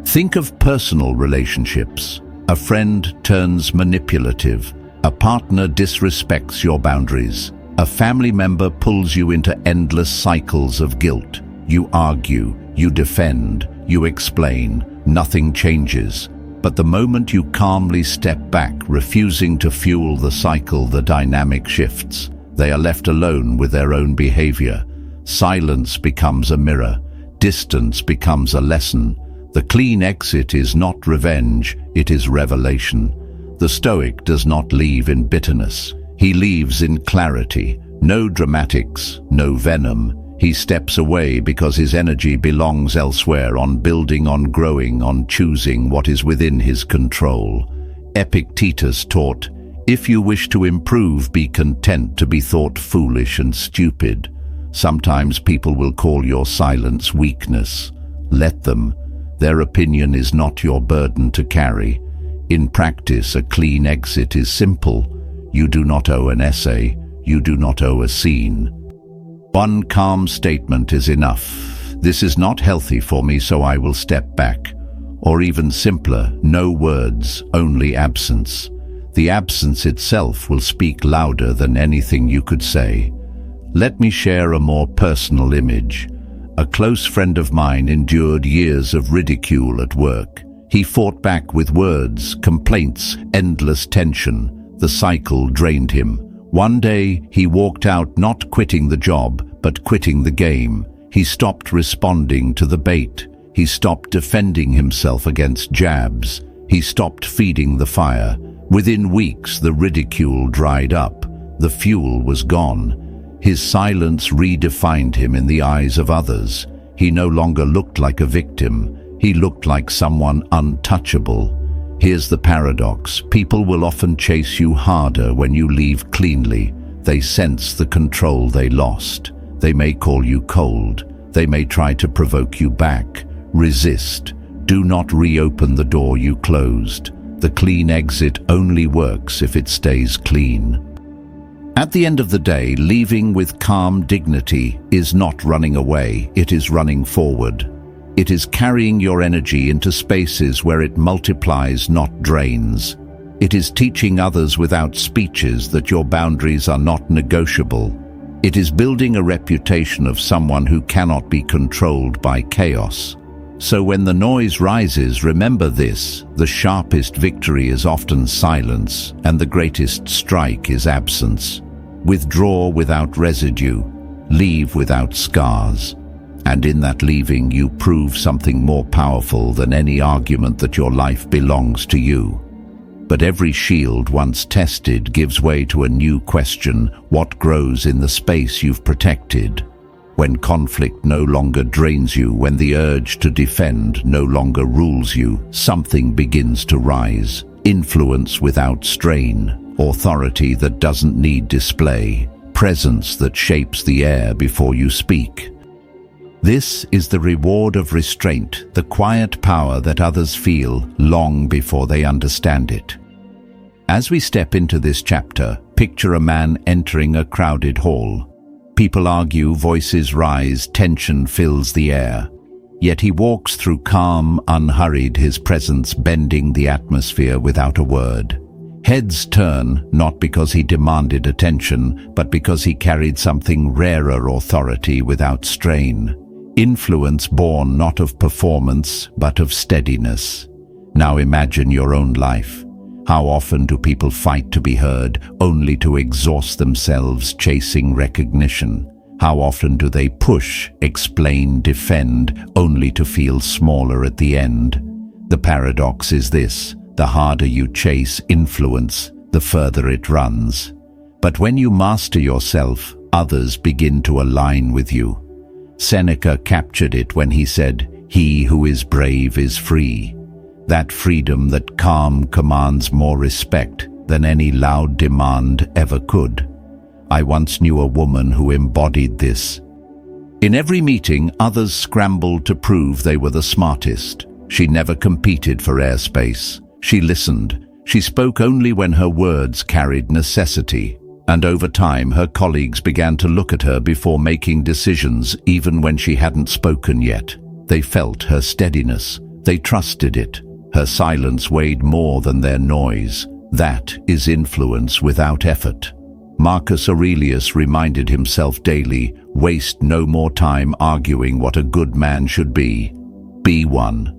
Think of personal relationships. A friend turns manipulative. A partner disrespects your boundaries. A family member pulls you into endless cycles of guilt. You argue, you defend, you explain. Nothing changes. But the moment you calmly step back, refusing to fuel the cycle, the dynamic shifts. They are left alone with their own behavior. Silence becomes a mirror. Distance becomes a lesson. The clean exit is not revenge, it is revelation. The Stoic does not leave in bitterness. He leaves in clarity. No dramatics, no venom. He steps away because his energy belongs elsewhere, on building, on growing, on choosing what is within his control. Epictetus taught, "If you wish to improve, be content to be thought foolish and stupid." Sometimes people will call your silence weakness. Let them. Their opinion is not your burden to carry. In practice, a clean exit is simple. You do not owe an essay. You do not owe a scene. One calm statement is enough. This is not healthy for me, so I will step back. Or even simpler, no words, only absence. The absence itself will speak louder than anything you could say. Let me share a more personal image. A close friend of mine endured years of ridicule at work. He fought back with words, complaints, endless tension. The cycle drained him. One day, he walked out, not quitting the job, but quitting the game. He stopped responding to the bait. He stopped defending himself against jabs. He stopped feeding the fire. Within weeks, the ridicule dried up. The fuel was gone. His silence redefined him in the eyes of others. He no longer looked like a victim. He looked like someone untouchable. Here's the paradox. People will often chase you harder when you leave cleanly. They sense the control they lost. They may call you cold. They may try to provoke you back. Resist. Do not reopen the door you closed. The clean exit only works if it stays clean. At the end of the day, leaving with calm dignity is not running away, it is running forward. It is carrying your energy into spaces where it multiplies, not drains. It is teaching others without speeches that your boundaries are not negotiable. It is building a reputation of someone who cannot be controlled by chaos. So when the noise rises, remember this: the sharpest victory is often silence, and the greatest strike is absence. Withdraw without residue, leave without scars. And in that leaving, you prove something more powerful than any argument that your life belongs to you. But every shield once tested gives way to a new question: what grows in the space you've protected? When conflict no longer drains you, when the urge to defend no longer rules you, something begins to rise. Influence without strain, authority that doesn't need display, presence that shapes the air before you speak. This is the reward of restraint, the quiet power that others feel long before they understand it. As we step into this chapter, picture a man entering a crowded hall. People argue, voices rise, tension fills the air. Yet he walks through calm, unhurried, his presence bending the atmosphere without a word. Heads turn, not because he demanded attention, but because he carried something rarer: authority without strain. Influence born not of performance, but of steadiness. Now imagine your own life. How often do people fight to be heard, only to exhaust themselves chasing recognition? How often do they push, explain, defend, only to feel smaller at the end? The paradox is this: the harder you chase influence, the further it runs. But when you master yourself, others begin to align with you. Seneca captured it when he said, "He who is brave is free." That freedom, that calm, commands more respect than any loud demand ever could. I once knew a woman who embodied this. In every meeting, others scrambled to prove they were the smartest. She never competed for airspace. She listened. She spoke only when her words carried necessity. And over time, her colleagues began to look at her before making decisions, even when she hadn't spoken yet. They felt her steadiness. They trusted it. Her silence weighed more than their noise. That is influence without effort. Marcus Aurelius reminded himself daily, waste no more time arguing what a good man should be. Be one.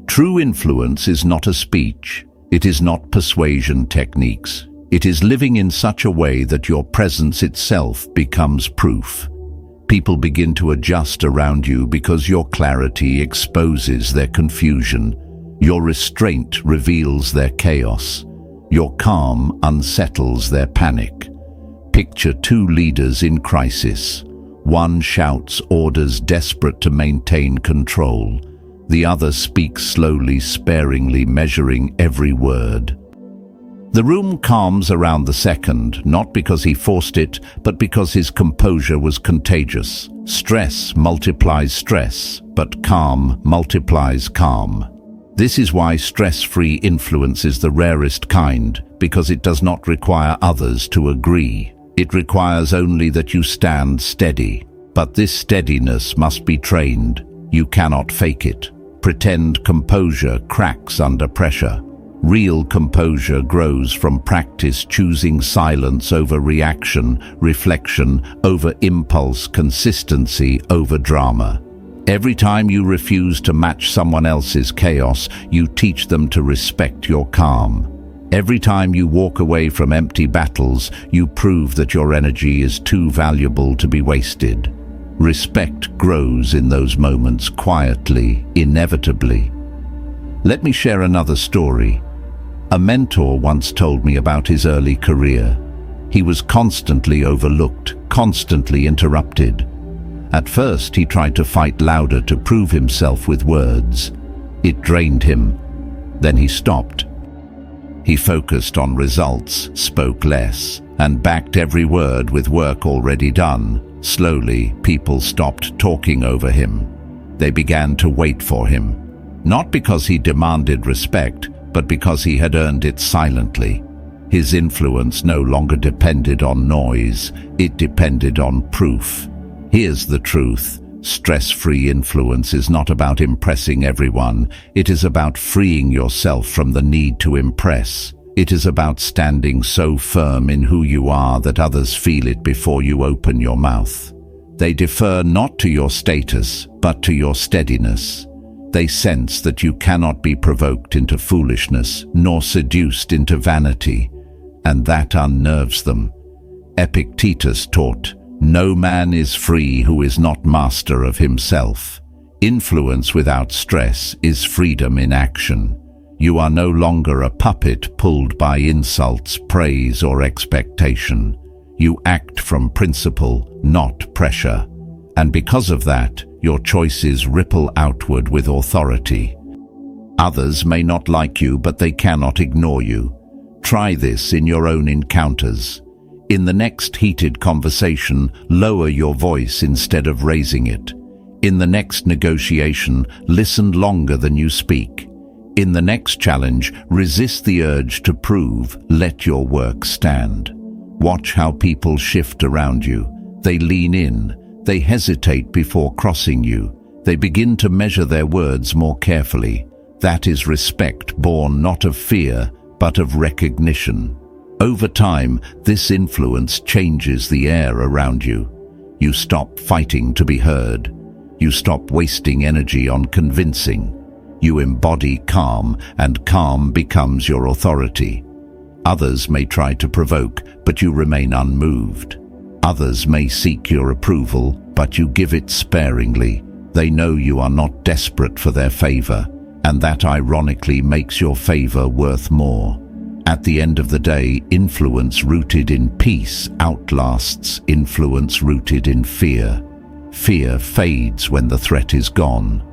True influence is not a speech. It is not persuasion techniques. It is living in such a way that your presence itself becomes proof. People begin to adjust around you because your clarity exposes their confusion. Your restraint reveals their chaos. Your calm unsettles their panic. Picture two leaders in crisis. One shouts orders desperate to maintain control. The other speaks slowly, sparingly, measuring every word. The room calms around the second, not because he forced it, but because his composure was contagious. Stress multiplies stress, but calm multiplies calm. This is why stress-free influence is the rarest kind, because it does not require others to agree. It requires only that you stand steady. But this steadiness must be trained. You cannot fake it. Pretend composure cracks under pressure. Real composure grows from practice, choosing silence over reaction, reflection over impulse, consistency over drama. Every time you refuse to match someone else's chaos, you teach them to respect your calm. Every time you walk away from empty battles, you prove that your energy is too valuable to be wasted. Respect grows in those moments, quietly, inevitably. Let me share another story. A mentor once told me about his early career. He was constantly overlooked, constantly interrupted. At first, he tried to fight louder to prove himself with words. It drained him. Then he stopped. He focused on results, spoke less, and backed every word with work already done. Slowly, people stopped talking over him. They began to wait for him. Not because he demanded respect, but because he had earned it silently. His influence no longer depended on noise, it depended on proof. Here's the truth. Stress-free influence is not about impressing everyone. It is about freeing yourself from the need to impress. It is about standing so firm in who you are that others feel it before you open your mouth. They defer not to your status, but to your steadiness. They sense that you cannot be provoked into foolishness, nor seduced into vanity, and that unnerves them. Epictetus taught, "No man is free who is not master of himself." Influence without stress is freedom in action. You are no longer a puppet pulled by insults, praise, or expectation. You act from principle, not pressure. And because of that, your choices ripple outward with authority. Others may not like you, but they cannot ignore you. Try this in your own encounters. In the next heated conversation, lower your voice instead of raising it. In the next negotiation, listen longer than you speak. In the next challenge, resist the urge to prove, let your work stand. Watch how people shift around you. They lean in. They hesitate before crossing you. They begin to measure their words more carefully. That is respect born not of fear, but of recognition. Over time, this influence changes the air around you. You stop fighting to be heard. You stop wasting energy on convincing. You embody calm, and calm becomes your authority. Others may try to provoke, but you remain unmoved. Others may seek your approval, but you give it sparingly. They know you are not desperate for their favor, and that ironically makes your favor worth more. At the end of the day, influence rooted in peace outlasts influence rooted in fear. Fear fades when the threat is gone.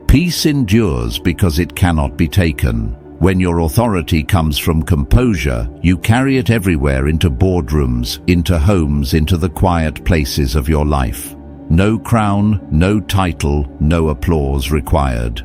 Peace endures because it cannot be taken. When your authority comes from composure, you carry it everywhere, into boardrooms, into homes, into the quiet places of your life. No crown, no title, no applause required.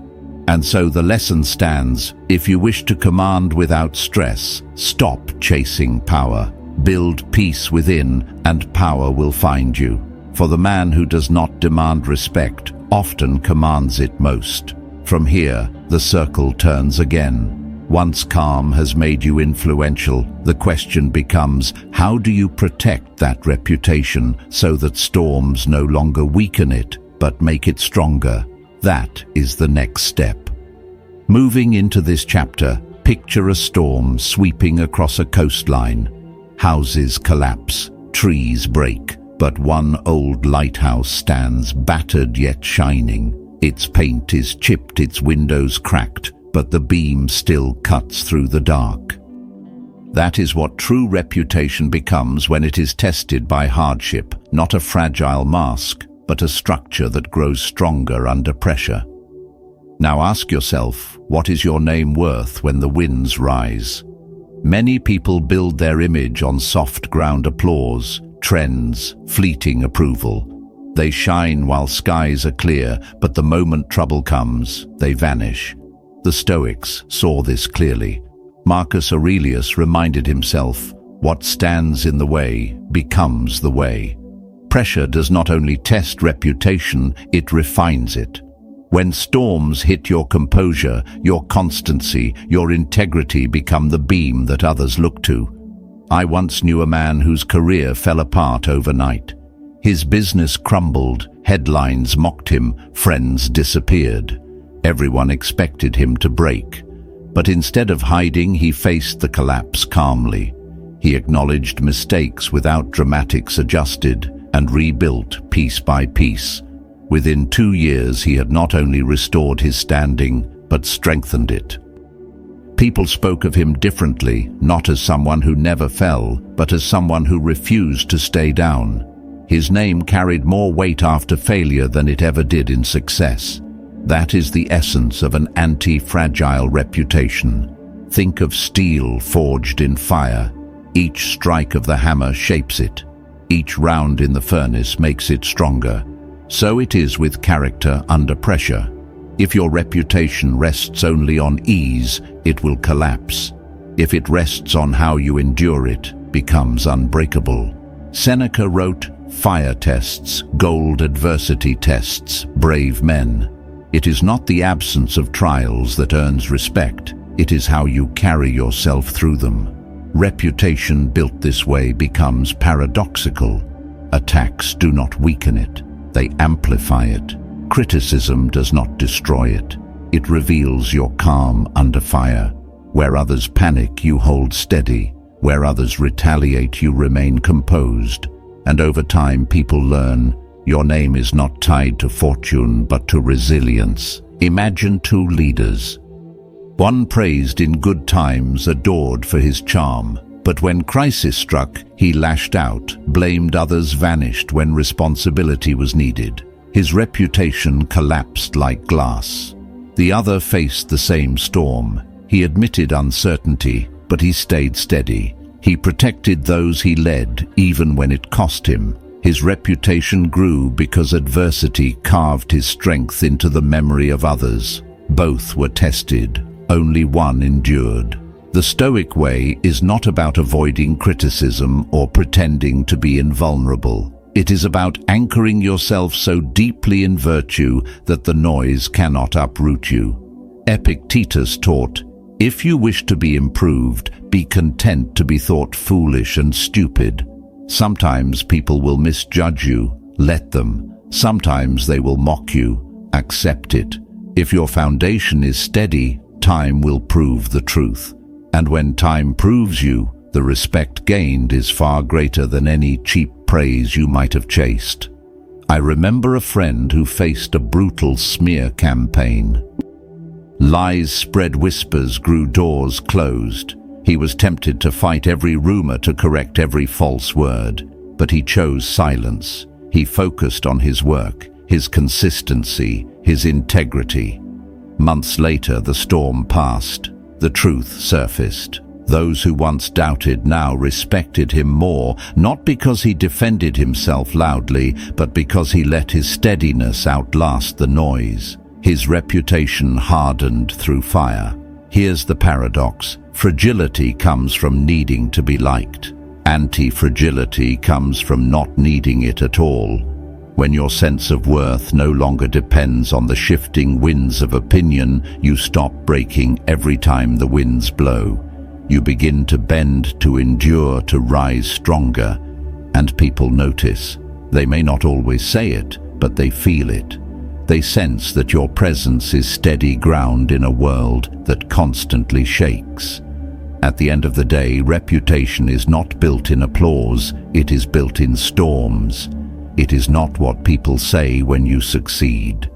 And so the lesson stands: if you wish to command without stress, stop chasing power. Build peace within, and power will find you. For the man who does not demand respect often commands it most. From here, the circle turns again. Once calm has made you influential, the question becomes, how do you protect that reputation so that storms no longer weaken it, but make it stronger? That is the next step. Moving into this chapter, Picture a storm sweeping across a coastline. Houses collapse, trees break, but one old lighthouse stands battered yet shining. Its paint is chipped, its windows cracked, but the beam still cuts through the dark. That is what true reputation becomes when it is tested by hardship, not a fragile mask, but a structure that grows stronger under pressure. Now ask yourself, what is your name worth when the winds rise? Many people build their image on soft ground applause, trends, fleeting approval. They shine while skies are clear, but the moment trouble comes, they vanish. The Stoics saw this clearly. Marcus Aurelius reminded himself, what stands in the way becomes the way. Pressure does not only test reputation, it refines it. When storms hit your composure, your constancy, your integrity become the beam that others look to. I once knew a man whose career fell apart overnight. His business crumbled, headlines mocked him, friends disappeared. Everyone expected him to break. But instead of hiding, he faced the collapse calmly. He acknowledged mistakes without dramatics, adjusted, and rebuilt piece by piece. Within 2 years, he had not only restored his standing, but strengthened it. People spoke of him differently, not as someone who never fell, but as someone who refused to stay down. His name carried more weight after failure than it ever did in success. That is the essence of an anti-fragile reputation. Think of steel forged in fire. Each strike of the hammer shapes it. Each round in the furnace makes it stronger. So it is with character under pressure. If your reputation rests only on ease, it will collapse. If it rests on how you endure it, becomes unbreakable. Seneca wrote, "Fire tests, gold adversity tests, brave men." It is not the absence of trials that earns respect, it is how you carry yourself through them. Reputation built this way becomes paradoxical. Attacks do not weaken it, they amplify it. Criticism does not destroy it, it reveals your calm under fire. Where others panic, you hold steady. Where others retaliate, you remain composed. And over time, people learn, your name is not tied to fortune, but to resilience. Imagine two leaders. One praised in good times, adored for his charm. But when crisis struck, he lashed out, blamed others, vanished when responsibility was needed. His reputation collapsed like glass. The other faced the same storm. He admitted uncertainty, but he stayed steady. He protected those he led, even when it cost him. His reputation grew because adversity carved his strength into the memory of others. Both were tested, only one endured. The Stoic way is not about avoiding criticism or pretending to be invulnerable. It is about anchoring yourself so deeply in virtue that the noise cannot uproot you. Epictetus taught, if you wish to be improved, be content to be thought foolish and stupid. Sometimes people will misjudge you, let them. Sometimes they will mock you, accept it. If your foundation is steady, time will prove the truth. And when time proves you, the respect gained is far greater than any cheap praise you might have chased. I remember a friend who faced a brutal smear campaign. Lies spread whispers, grew doors closed. He was tempted to fight every rumor, to correct every false word. But he chose silence. He focused on his work, his consistency, his integrity. Months later, the storm passed. The truth surfaced. Those who once doubted now respected him more, not because he defended himself loudly, but because he let his steadiness outlast the noise. His reputation hardened through fire. Here's the paradox. Fragility comes from needing to be liked. Anti-fragility comes from not needing it at all. When your sense of worth no longer depends on the shifting winds of opinion, you stop breaking every time the winds blow. You begin to bend, to endure, to rise stronger. And people notice. They may not always say it, but they feel it. They sense that your presence is steady ground in a world that constantly shakes. At the end of the day, reputation is not built in applause, it is built in storms. It is not what people say when you succeed.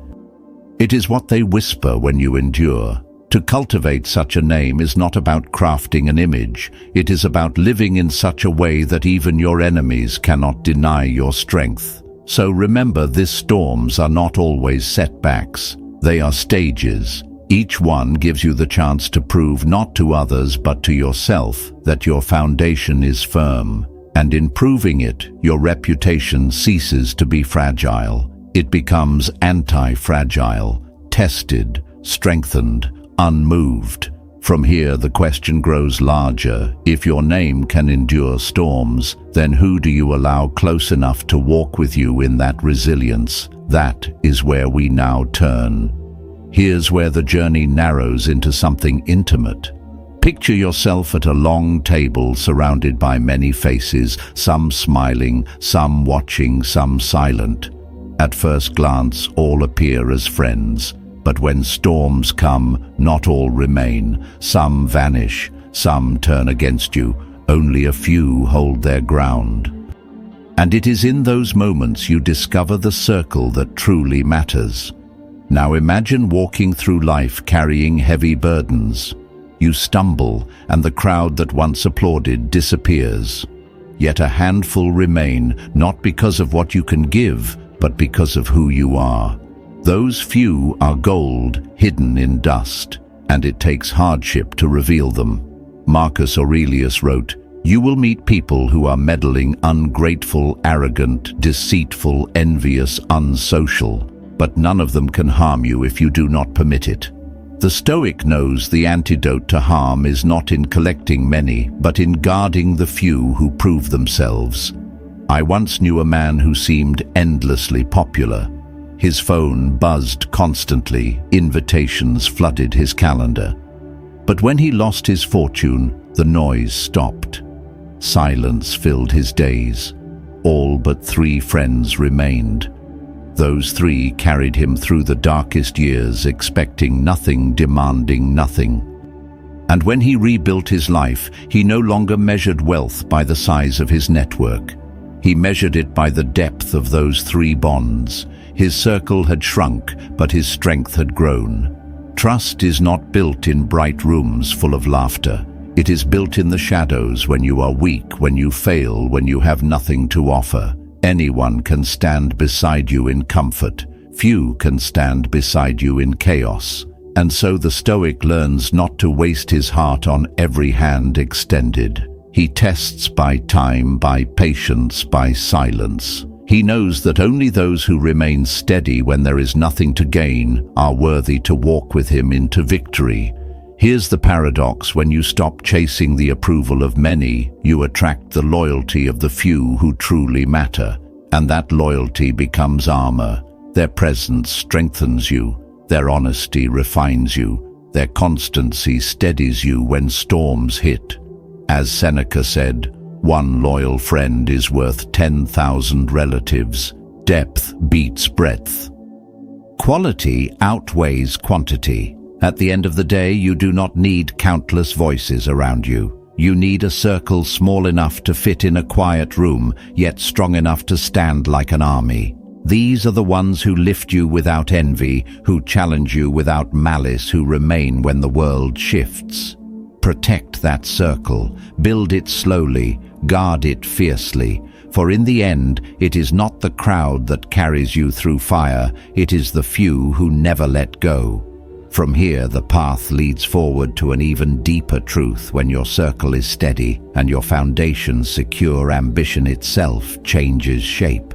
It is what they whisper when you endure. To cultivate such a name is not about crafting an image. It is about living in such a way that even your enemies cannot deny your strength. So remember, these storms are not always setbacks. They are stages. Each one gives you the chance to prove not to others but to yourself that your foundation is firm. And in proving it, your reputation ceases to be fragile. It becomes anti-fragile, tested, strengthened, unmoved. From here, the question grows larger. If your name can endure storms, then who do you allow close enough to walk with you in that resilience? That is where we now turn. Here's where the journey narrows into something intimate. Picture yourself at a long table surrounded by many faces, some smiling, some watching, some silent. At first glance, all appear as friends. But when storms come, not all remain. Some vanish, some turn against you. Only a few hold their ground. And it is in those moments you discover the circle that truly matters. Now imagine walking through life carrying heavy burdens. You stumble, and the crowd that once applauded disappears. Yet a handful remain, not because of what you can give, but because of who you are. Those few are gold hidden in dust, and it takes hardship to reveal them. Marcus Aurelius wrote, "You will meet people who are meddling, ungrateful, arrogant, deceitful, envious, unsocial, but none of them can harm you if you do not permit it." The Stoic knows the antidote to harm is not in collecting many, but in guarding the few who prove themselves. I once knew a man who seemed endlessly popular. His phone buzzed constantly, invitations flooded his calendar. But when he lost his fortune, the noise stopped. Silence filled his days. All but 3 friends remained. Those 3 carried him through the darkest years, expecting nothing, demanding nothing. And when he rebuilt his life, he no longer measured wealth by the size of his network. He measured it by the depth of those 3 bonds. His circle had shrunk, but his strength had grown. Trust is not built in bright rooms full of laughter. It is built in the shadows, when you are weak, when you fail, when you have nothing to offer. Anyone can stand beside you in comfort. Few can stand beside you in chaos. And so the Stoic learns not to waste his heart on every hand extended. He tests by time, by patience, by silence. He knows that only those who remain steady when there is nothing to gain are worthy to walk with him into victory. Here's the paradox: when you stop chasing the approval of many, you attract the loyalty of the few who truly matter. And that loyalty becomes armor. Their presence strengthens you. Their honesty refines you. Their constancy steadies you when storms hit. As Seneca said, "One loyal friend is worth 10,000 relatives." Depth beats breadth. Quality outweighs quantity. At the end of the day, you do not need countless voices around you. You need a circle small enough to fit in a quiet room, yet strong enough to stand like an army. These are the ones who lift you without envy, who challenge you without malice, who remain when the world shifts. Protect that circle, build it slowly, guard it fiercely, for in the end, it is not the crowd that carries you through fire, it is the few who never let go. From here, the path leads forward to an even deeper truth. When your circle is steady and your foundation secure, ambition itself changes shape.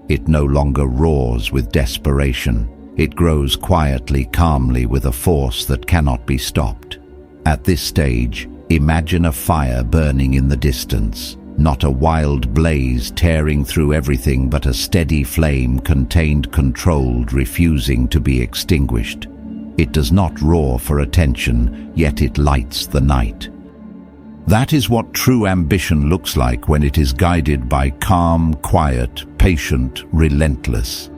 It no longer roars with desperation. It grows quietly, calmly, with a force that cannot be stopped. At this stage, imagine a fire burning in the distance. Not a wild blaze tearing through everything, but a steady flame, contained, controlled, refusing to be extinguished. It does not roar for attention, yet it lights the night. That is what true ambition looks like when it is guided by calm, quiet, patient, relentless.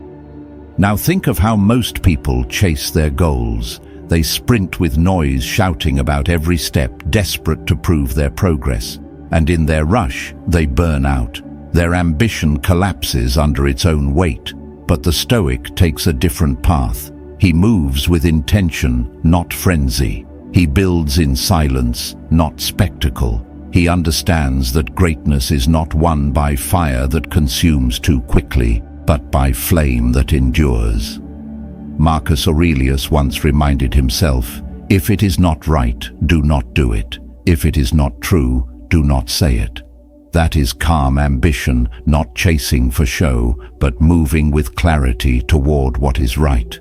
Now think of how most people chase their goals. They sprint with noise, shouting about every step, desperate to prove their progress. And in their rush, they burn out. Their ambition collapses under its own weight. But the Stoic takes a different path. He moves with intention, not frenzy. He builds in silence, not spectacle. He understands that greatness is not won by fire that consumes too quickly, but by flame that endures. Marcus Aurelius once reminded himself, "If it is not right, do not do it. If it is not true, do not say it." That is calm ambition, not chasing for show, but moving with clarity toward what is right.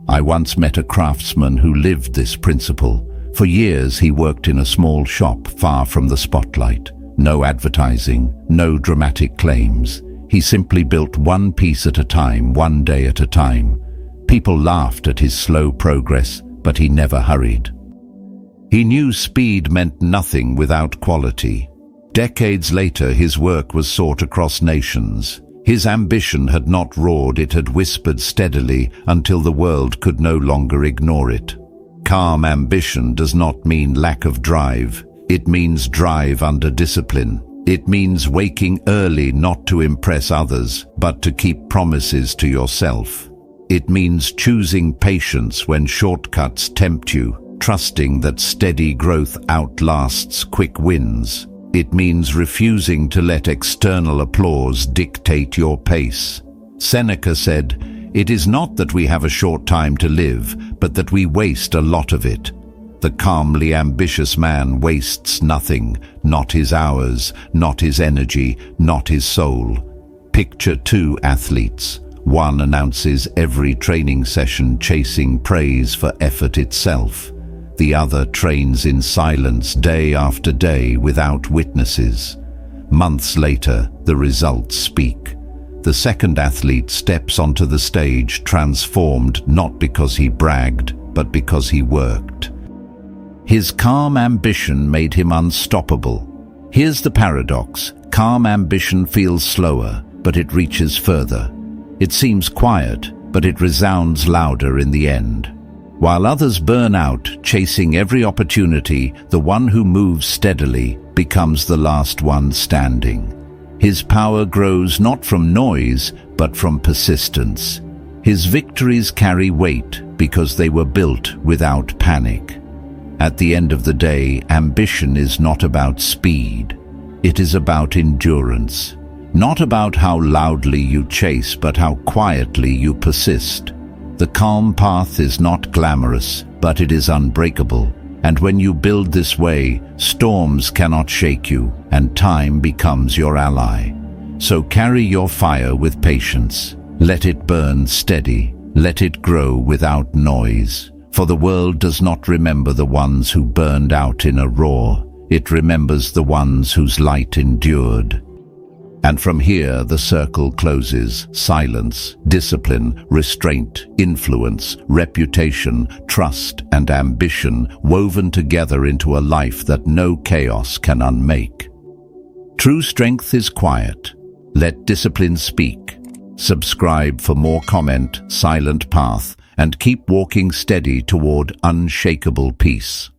I once met a craftsman who lived this principle. For years he worked in a small shop far from the spotlight. No advertising, no dramatic claims. He simply built one piece at a time, one day at a time. People laughed at his slow progress, but he never hurried. He knew speed meant nothing without quality. Decades later, his work was sought across nations. His ambition had not roared, it had whispered steadily until the world could no longer ignore it. Calm ambition does not mean lack of drive. It means drive under discipline. It means waking early not to impress others, but to keep promises to yourself. It means choosing patience when shortcuts tempt you, trusting that steady growth outlasts quick wins. It means refusing to let external applause dictate your pace. Seneca said, "It is not that we have a short time to live, but that we waste a lot of it." The calmly ambitious man wastes nothing, not his hours, not his energy, not his soul. Picture two athletes. One announces every training session chasing praise for effort itself. The other trains in silence day after day without witnesses. Months later, the results speak. The second athlete steps onto the stage transformed not because he bragged, but because he worked. His calm ambition made him unstoppable. Here's the paradox. Calm ambition feels slower, but it reaches further. It seems quiet, but it resounds louder in the end. While others burn out, chasing every opportunity, the one who moves steadily becomes the last one standing. His power grows not from noise, but from persistence. His victories carry weight because they were built without panic. At the end of the day, ambition is not about speed. It is about endurance. Not about how loudly you chase, but how quietly you persist. The calm path is not glamorous, but it is unbreakable. And when you build this way, storms cannot shake you, and time becomes your ally. So carry your fire with patience. Let it burn steady. Let it grow without noise. For the world does not remember the ones who burned out in a roar. It remembers the ones whose light endured. And from here the circle closes. Silence, discipline, restraint, influence, reputation, trust and ambition woven together into a life that no chaos can unmake. True strength is quiet. Let discipline speak. Subscribe for more comment, Silent Path, and keep walking steady toward unshakable peace.